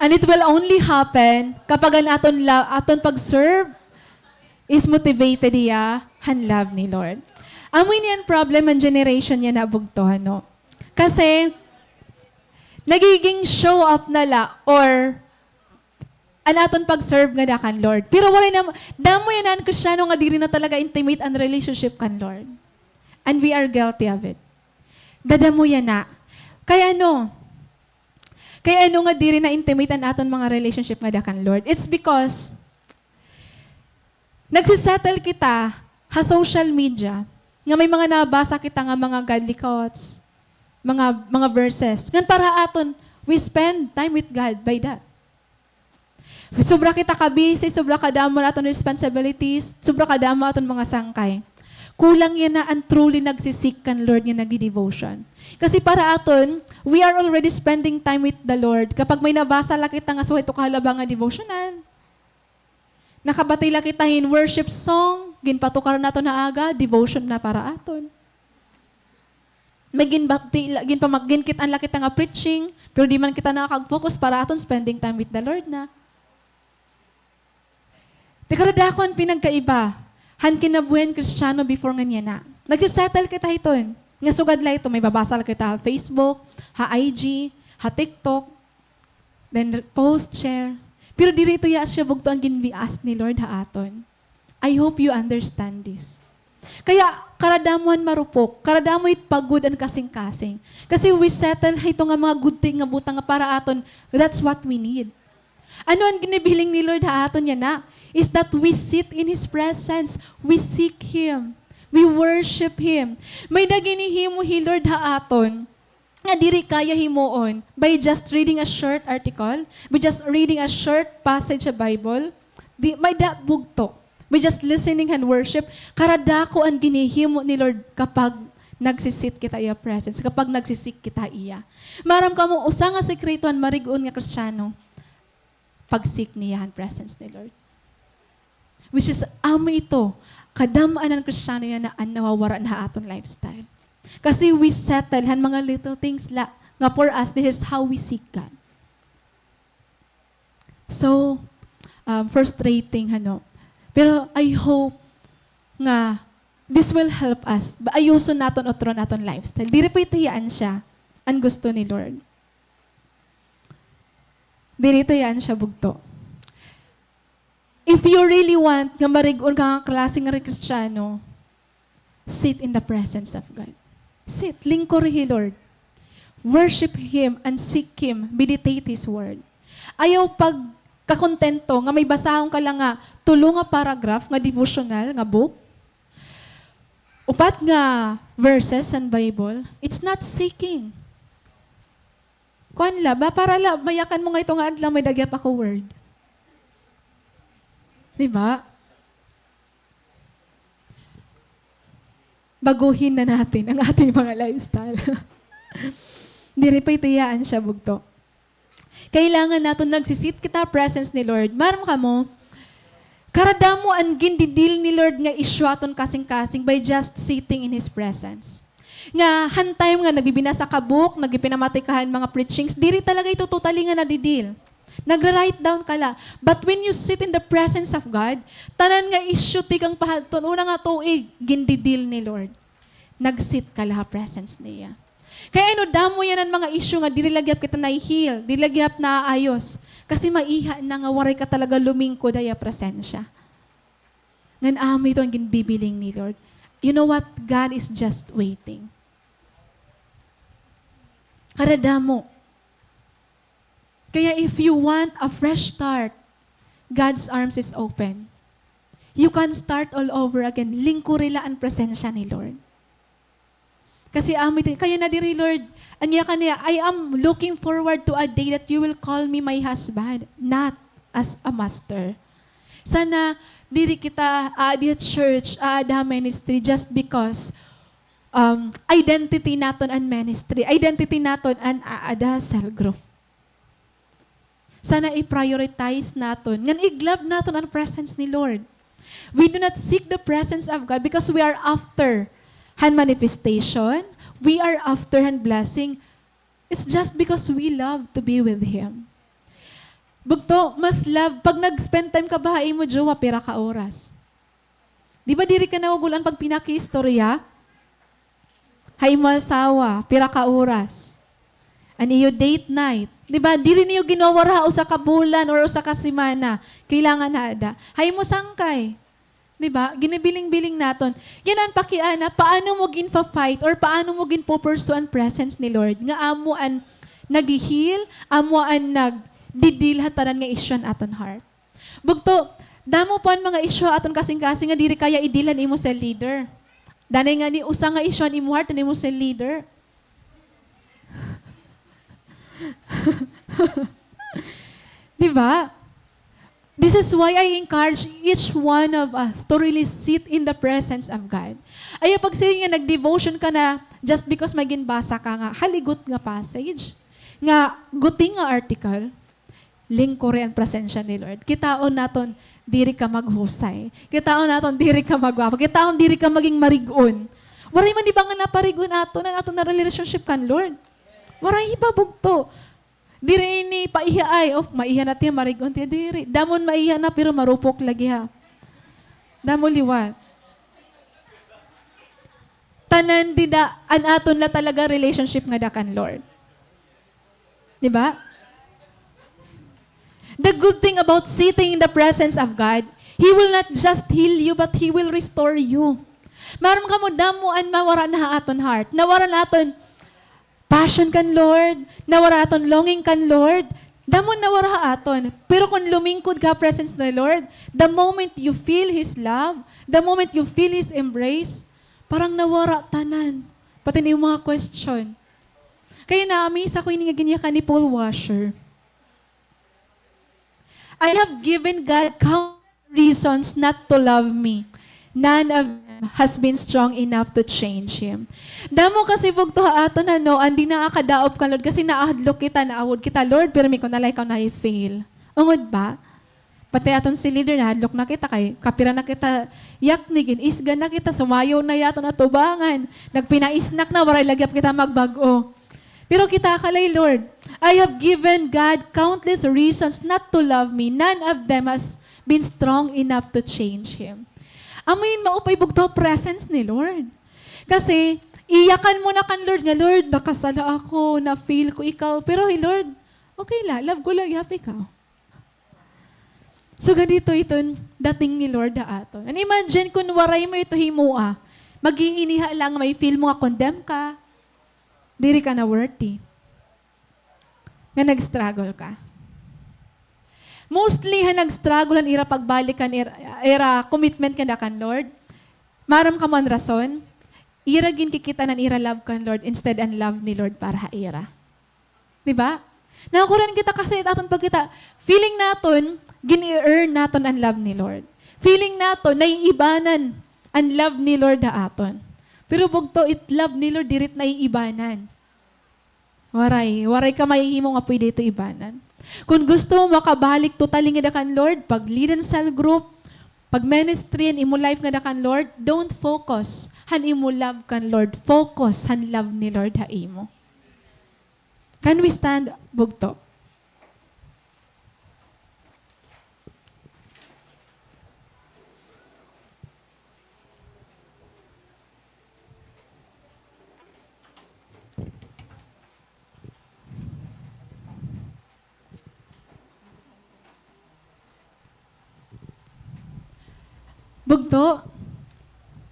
And it will only happen kapag ang aton pag-serve is motivated niya han love ni Lord. Amoy niyan problem ang generation niya na bugto, no? Kasi, nagiging show up nala or ang aton pag-serve nga na kan Lord. Pero wala na, damo yan ang Kristiyano nga diri na talaga intimate ang relationship kan Lord. And we are guilty of it. Dadamo yan na. Kaya nga diri na intimate ang aton mga relationship nga da kan Lord? It's because nagsisettle kita ha social media nga may mga nabasa kita nga mga godly quotes, mga verses. Ngan para aton, we spend time with God by that. Sobra kita kabisi, sobra kadamo aton responsibilities, sobra kadamo aton mga sangkay. Kulang yan na ang truly nagsisik kan Lord nga nagdi-devotion. Kasi para aton, we are already spending time with the Lord. Kapag may nabasa la kita nga so ito kahalaba nga devotional. Nakabatay la kita in worship song, ginpatukar nato na aga, devotion na para aton. May ginkitan la kita nga preaching, pero di man kita nakakag-focus para aton spending time with the Lord na. Tikaradakon pinagkaiba. Han kinabuhen Kristiyano before nga niya na. Nagsisettle kita ito. Nga sugad la ito, may babasa la kita ha Facebook, ha IG, ha TikTok, then post, share. Pero diri ito ya siya bugto ang ginbias ni Lord ha aton. I hope you understand this. Kaya karadamuan marupok, karadamoy pagod ang kasing-kasing. Kasi we settle ito nga mga good thing nga butang nga para aton, that's what we need. Ano ang ginibiling ni Lord ha aton yan na? Is that we sit in His presence. We seek Him. We worship Him. May naginihimo He Lord ha aton nga diri kaya himuon by just reading a short article, by just reading a short passage of Bible, may bugto. By just listening and worship, karadako ang ginihimo ni Lord kapag nagsisit kita iya presence, kapag nagsisik kita iya. Maram ka mo, usa nga sekretuan marigoon nga Kristiyano, pagsik niya ang presence ni Lord. Which is, amo ito, kadamaan ng Kristiyano yan na ang nawawara na aton lifestyle. Kasi we settle han mga little things la, nga for us, this is how we seek God. So, frustrating, Pero I hope nga this will help us. Ayuso naton otro naton lifestyle. Diri pa itayaan siya ang gusto ni Lord. Diri itayaan siya bugto. If you really want nga marigon ka nga klase nga Kristiyano, sit in the presence of God. Sit, lingkor He Lord. Worship Him and seek Him. Meditate His Word. Ayaw pag kakontento nga may basahon ka lang nga tulo nga paragraph nga devotional nga book. Upat nga verses and Bible, it's not seeking. Kuan la ba para la mayakan mo nga ito nga adlaw may dagyap ako word. Diba? Baguhin na natin ang ating mga lifestyle. Diri pa itayaan siya bugto. Kailangan natin nagsisit kita presence ni Lord. Maram ka mo, Karadamo ang gindidil ni Lord nga issue aton kasing-kasing by just sitting in His presence. Nga, hantay nga nagbibina sa kabuk, nagpinamatikahan mga preachings, diri talaga ito totally nga nadidil. Nagra-write down ka la. But when you sit in the presence of God, tanan nga issue tikang pahaton, una nga tuig, gindidil ni Lord. Nag-sit ka la presence niya. Kaya ano, damo yan ang mga issue nga, dili lagyap kita na-heal, dili lagyap na ayos. Kasi maiha na nga, waray ka talaga lumingkod ay presensya. Ngan amoy ito ang ginbibiling ni Lord. You know what? God is just waiting. Karadamo. Kaya if you want a fresh start, God's arms is open. You can start all over again. Lingkurila ang presensya ni Lord. Kasi kaya na diri Lord, anya kaniya, I am looking forward to a day that you will call me my husband, not as a master. Sana diri kita di church, da ministry just because identity naton ang ministry, identity naton ang ada cell group. Sana i-prioritize naton, ngan i-love naton ang presence ni Lord. We do not seek the presence of God because we are after hand manifestation, we are after hand blessing. It's just because we love to be with Him. Bugto, mas love, pag nag-spend time ka ba, mo jowa, pira ka oras. Di ba diri ka nawagulan pag pinaki-istorya? Hay mo asawa, pira ka oras. Ani you date night. Di ba, diri niyo ginawara o sa kabulan or sa kasimana. Kailangan na ada. Hay mo sangkay. Di ba? Ginibiling-biling naton. Yan ang pakiana, paano mo ginfa-fight or paano mo ginpo-pursue ang presence ni Lord. Nga amo ang nag-heal, amo ang nagdidil hataran nga isyon aton heart. Bugto, damo po ang mga isyo aton kasing-kasing nga diri kaya idilan imo sa leader. Danay nga ni usa nga isyon imo heart ni imo sa leader. Di ba? This is why I encourage each one of us to really sit in the presence of God. Ay, pag sige nga nag-devotion ka na just because may ginbasa ka nga, haligot nga passage, nga guting nga article, lingkore ang presensya ni Lord. Kitaon naton, diri ka maghusay. Kitaon naton, diri ka magwapo. Kitaon, diri ka maging marigon. Waray man di ba nga naparigon aton na relationship kan Lord? Waray iba bugto. Diri ni paiha ay, maiha na tiya, marigon tiya, diri. Damon maiha na, pero marupok lagi ha. Damon liwat. Tanan dida, an aton na talaga relationship nga dakan Lord. Diba? The good thing about sitting in the presence of God, He will not just heal you, but He will restore you. Maram ka mo, damuan mawara na aton heart. Nawara na aton passion kan Lord, nawara aton longing kan Lord, damon nawara aton. Pero kung lumingkod ka presence ng Lord, the moment you feel His love, the moment you feel His embrace, parang nawara tanan. Pati na yung mga question. Kaya na-amaze ako yung ganyan ni Paul Washer. I have given God countless reasons not to love me. None of them has been strong enough to change Him. Damo kasi bugto aton andi na akadaop ka Lord kasi naahadlok kita, naawod kita Lord, pero may ko nalay ka na i-fail. Ungod ba? Pati aton si leader na hadlok na kita kay kapira na kita yaknigin, isgan na kita, sumayaw na yato na tubangan, nagpinaisnak na, waray lagyap kita magbago. Pero kita kalay Lord, I have given God countless reasons not to love me. None of them has been strong enough to change Him. Amoy maupay bugto presence ni Lord. Kasi, iyakan mo na kan Lord nga, Lord, nakasala ako, na-feel ko ikaw. Pero, hey Lord, okay la, love ko lang, happy ka. So, ganito ito, dating ni Lord na ato. And imagine kung waray mo ito himua, mag-iiniha lang, may feel mo nga, condemn ka, diri ka na worthy. Nga nag-struggle ka. Mostly, nag-struggle ang ira pagbalikan, ira commitment ka na kan Lord. Maram ka man rason, ira kikita ng ira love kan Lord instead ang love ni Lord para ira. Diba? Nakakuran kita kasi aton pag kita, feeling naton, gini-earn naton ang love ni Lord. Feeling naton, naiibanan ang love ni Lord na aton. Pero bugto, love ni Lord, dirit naiibanan. Waray ka mahihimo nga pwede ito ibanan. Kung gusto mo makabalik totaling nga kan Lord, pag lead and cell group, Pag ministry and imo life nga da kan Lord, don't focus han imo love kan Lord. Focus han love ni Lord ha imo. Can we stand, bugto? Bugto,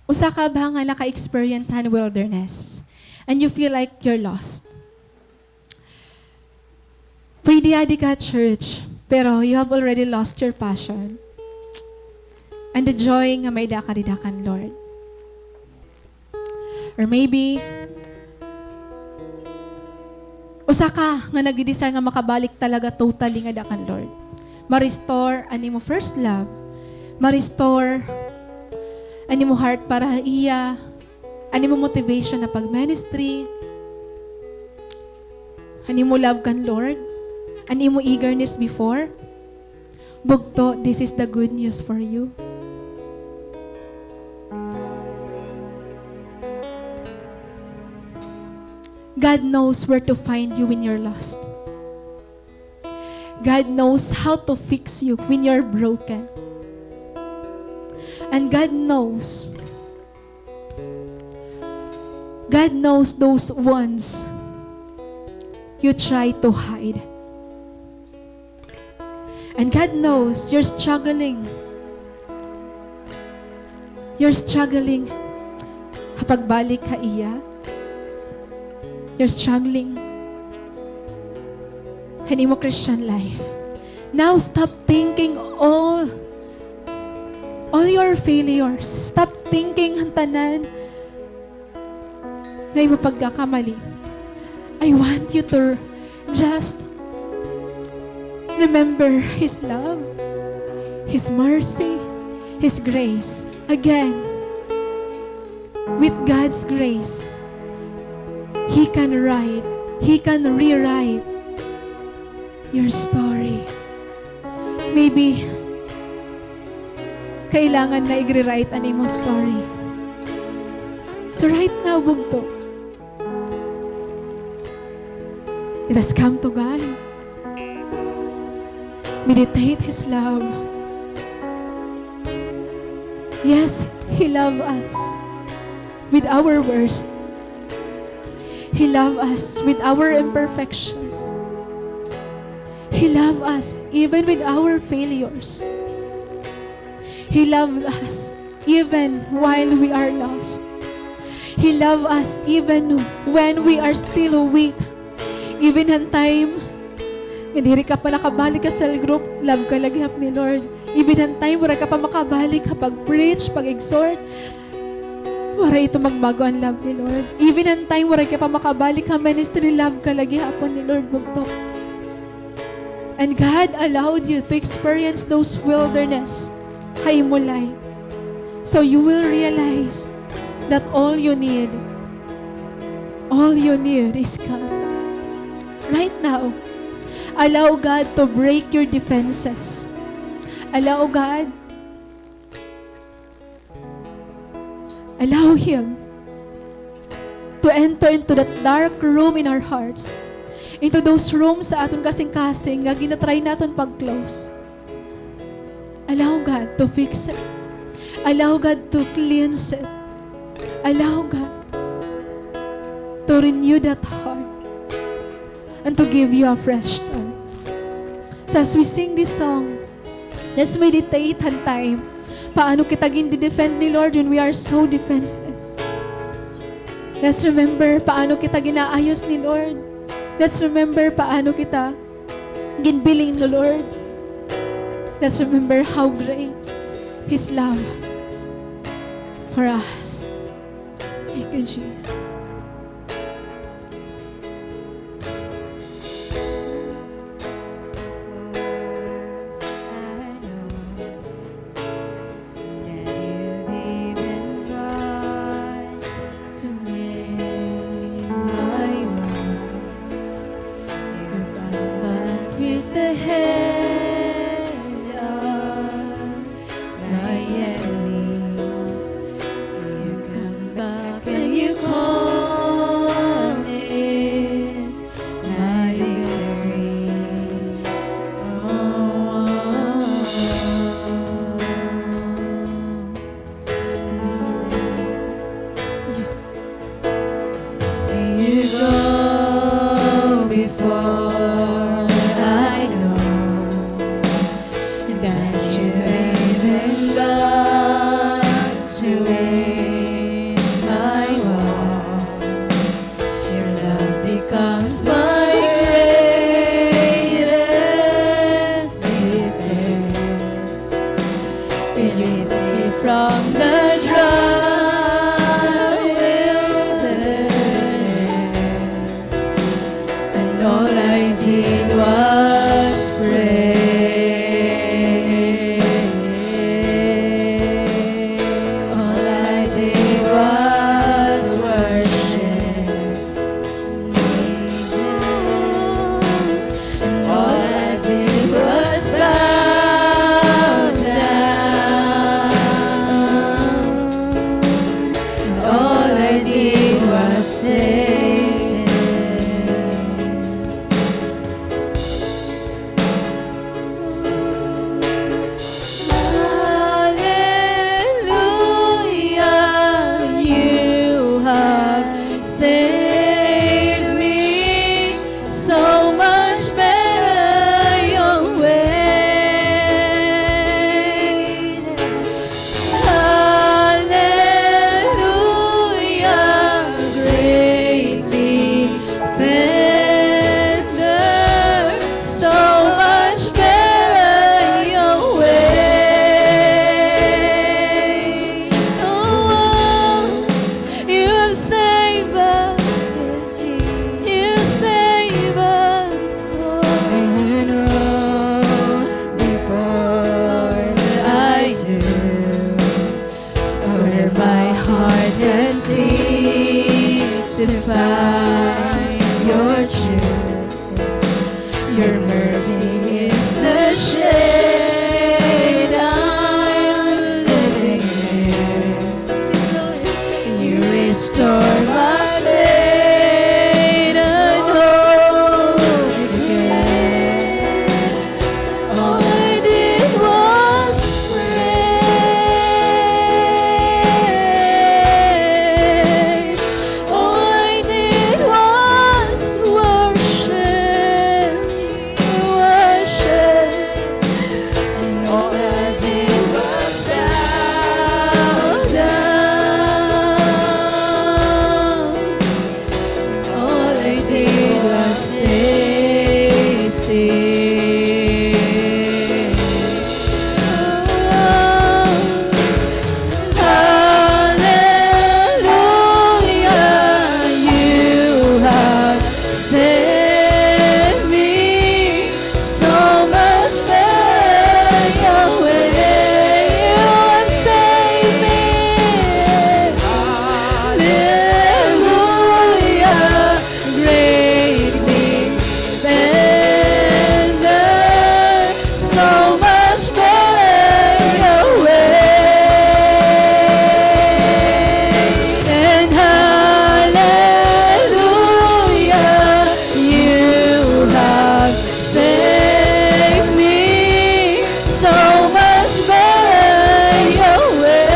usa ka ba nga naka-experience han wilderness and you feel like you're lost? Pwede adi ka church, pero you have already lost your passion and the joy nga may dakadidakan, Lord. Or maybe, usa ka nga nagdi-desire nga makabalik talaga totally nga dakan, Lord. Ma-restore ani mo first love, ma-restore ani mo heart para iya, ani mo motivation na pag-ministry, ani mo love kan Lord, ani mo eagerness before. Bugto, this is the good news for you. God knows where to find you when you're lost. God knows how to fix you when you're broken. And God knows those ones you try to hide. And God knows you're struggling. You're struggling kapag balik ka iya. You're struggling hindi mo Christian life. Now stop thinking all your failures. Stop thinking ang tanan na imo pagkakamali. I want you to just remember His love, His mercy, His grace. Again, with God's grace, He can rewrite your story. Maybe kailangan na i-rewrite ang imong story. So right now, bugto, let us come to God. Meditate His love. Yes, He loves us with our worst. He loves us with our imperfections. He loves us even with our failures. He loves us even while we are lost. He loves us even when we are still weak. Even in time, hindi ka pa nakabalik ka sa group, love ka lagi ni Lord. Even in time, wala ka pa makabalik kapag preach, pag-exhort, wala ito magbago ang love ni Lord. Even in time, wala ka pa makabalik ka ministry, love ka lagi hapon ni Lord. Bugto. And God allowed you to experience those wilderness. Haimulay. So you will realize that all you need is God. Right now, allow God to break your defenses. Allow Him to enter into that dark room in our hearts. Into those rooms sa aton kasing-kasing nga ginatry naton pag-close. Allow God to fix it. Allow God to cleanse it. Allow God to renew that heart and to give you a fresh start. So as we sing this song, let's meditate on time. Paano kita gindi-defend ni Lord when we are so defenseless. Let's remember paano kita ginaayos ni Lord. Let's remember paano kita ginbiling ni Lord. Let's remember how great His love for us. Thank you, Jesus. My saved me. So much better your way. Hallelujah, great defender. So much better your way. Oh, you have saved us. You save us. And all before I do, Where my heart can see to find your truth. Your mercy is the shade I'm living in. You restore my faith and hope again. All I did was praise. All I did was worship. And all I did was bow down. All I did was stay still. Hallelujah, you have saved me. So much better your way. You have saved me. Hallelujah, great defender. So much better your way. And hallelujah, you have saved me. So much better your way.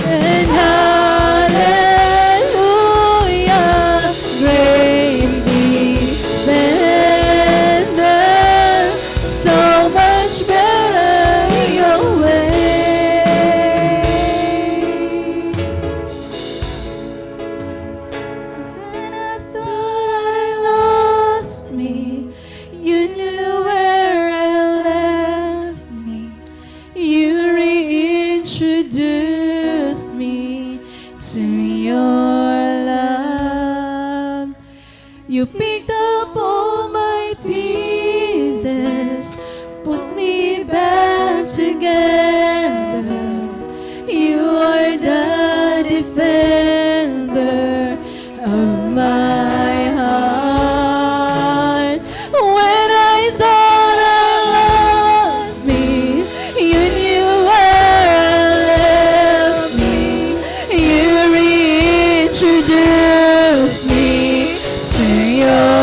And hallelujah, great defender. So much better your way. When I thought I lost me, you knew where I left me. You reintroduced me to your love. You picked up all my pieces, put me back together. You are the defender of my heart. When I thought I lost me, you knew where I left me. You reintroduced me to your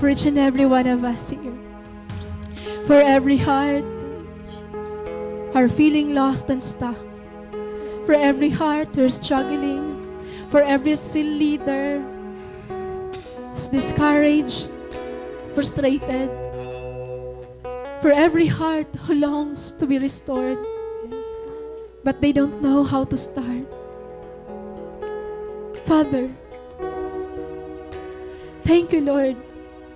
for each and every one of us here. For every heart are feeling lost and stuck. For every heart who's struggling. For every sin leader who's discouraged, frustrated. For every heart who longs to be restored, but they don't know how to start. Father, thank you, Lord,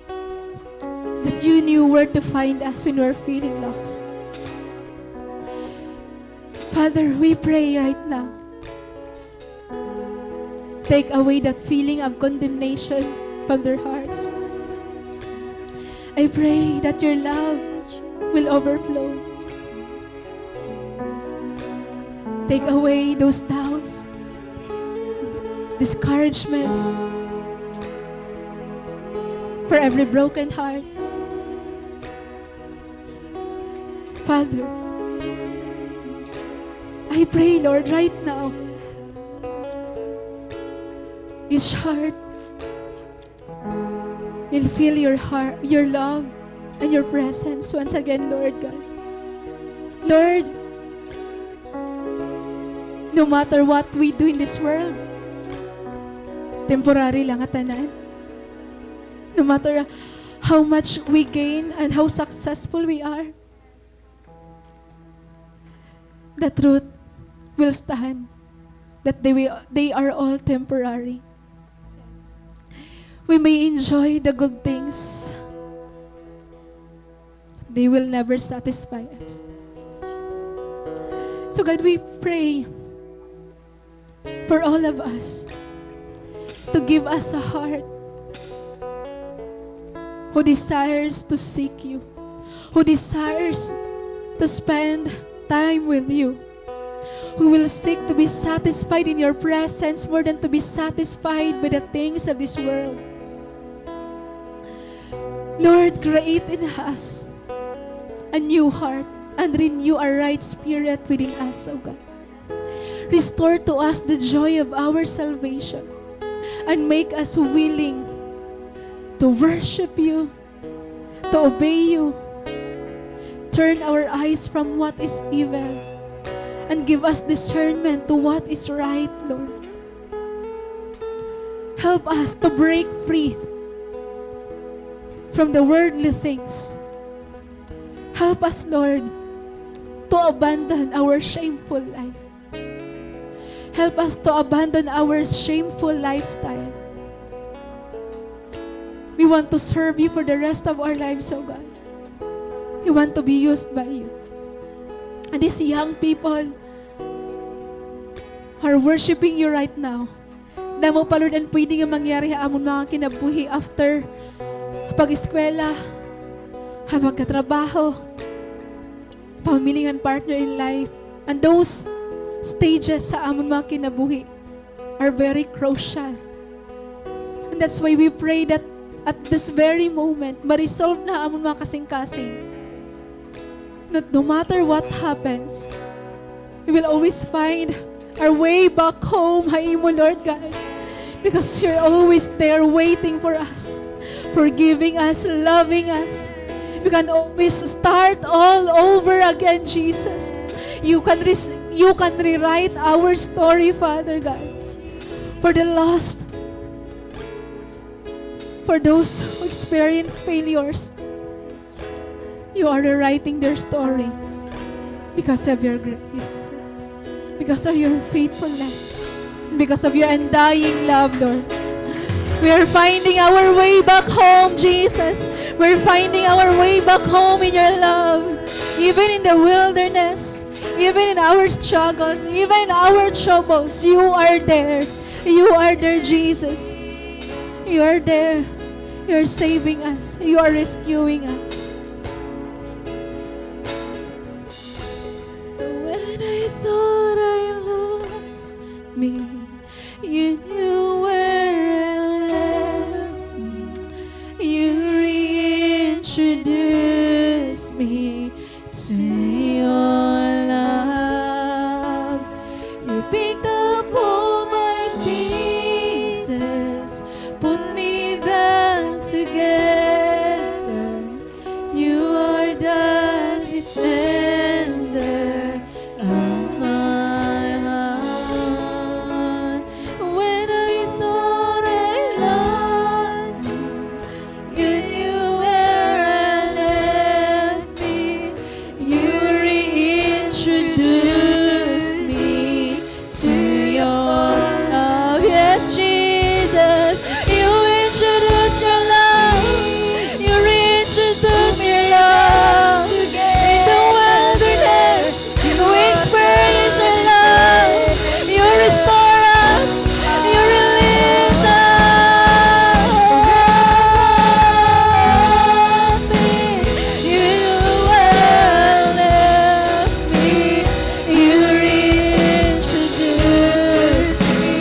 that you knew where to find us when we're feeling lost. Father, we pray right now. Take away that feeling of condemnation from their hearts. I pray that your love will overflow. Take away those doubts, discouragements, for every broken heart. Father, I pray, Lord, right now, each heart will feel your heart, your love, and your presence once again, Lord God. Lord, no matter what we do in this world, temporary lang at tanan. No matter how much we gain and how successful we are, the truth will stand that they are all temporary. We may enjoy the good things, they will never satisfy us. So God, we pray for all of us to give us a heart who desires to seek you, who desires to spend time with you, who will seek to be satisfied in your presence more than to be satisfied by the things of this world. Lord, create in us a new heart and renew a right spirit within us, O God. Restore to us the joy of our salvation and make us willing to worship you, to obey you. Turn our eyes from what is evil and give us discernment to what is right, Lord. Help us to break free from the worldly things. Help us, Lord, to abandon our shameful life. Help us to abandon our shameful lifestyle. We want to serve you for the rest of our lives, oh God. We want to be used by you. And these young people are worshiping you right now. Damo pa, Lord, and pwede nga mangyari amon mga kinabuhi after pag-eskwela, pagkatrabaho, pamilingan partner in life. And those stages sa amon mga kinabuhi are very crucial. And that's why we pray that at this very moment, ma-resolve na amon mga kasing-kasing. That no matter what happens, we will always find our way back home, Haimo, Lord God. Because you're always there waiting for us, forgiving us, loving us. We can always start all over again, Jesus. You can rewrite our story, Father God. For the lost, for those who experience failures, you are rewriting their story because of your grace, because of your faithfulness, because of your undying love, Lord. We are finding our way back home, Jesus. We're finding our way back home in your love. Even in the wilderness, even in our struggles, even in our troubles, you are there. You are there, Jesus. You are there. You are saving us. You are rescuing us. When I thought I lost me, you knew where I left me. You reintroduced me to your love. You picked up all my pieces, put me back together. introduced me to your love. Yes, Jesus, you introduce your love. You reintroduce your love. In the wilderness, you experience your love. You restore us. You release us. You welcome me. You reintroduce me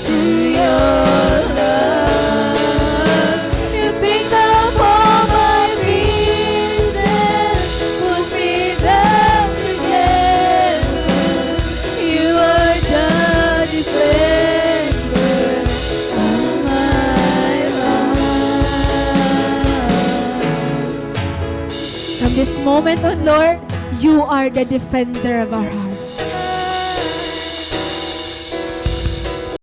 to your love. You picked up all my pieces, put me back together. You are the defender of my heart. From this moment on, Lord, you are the defender of our heart.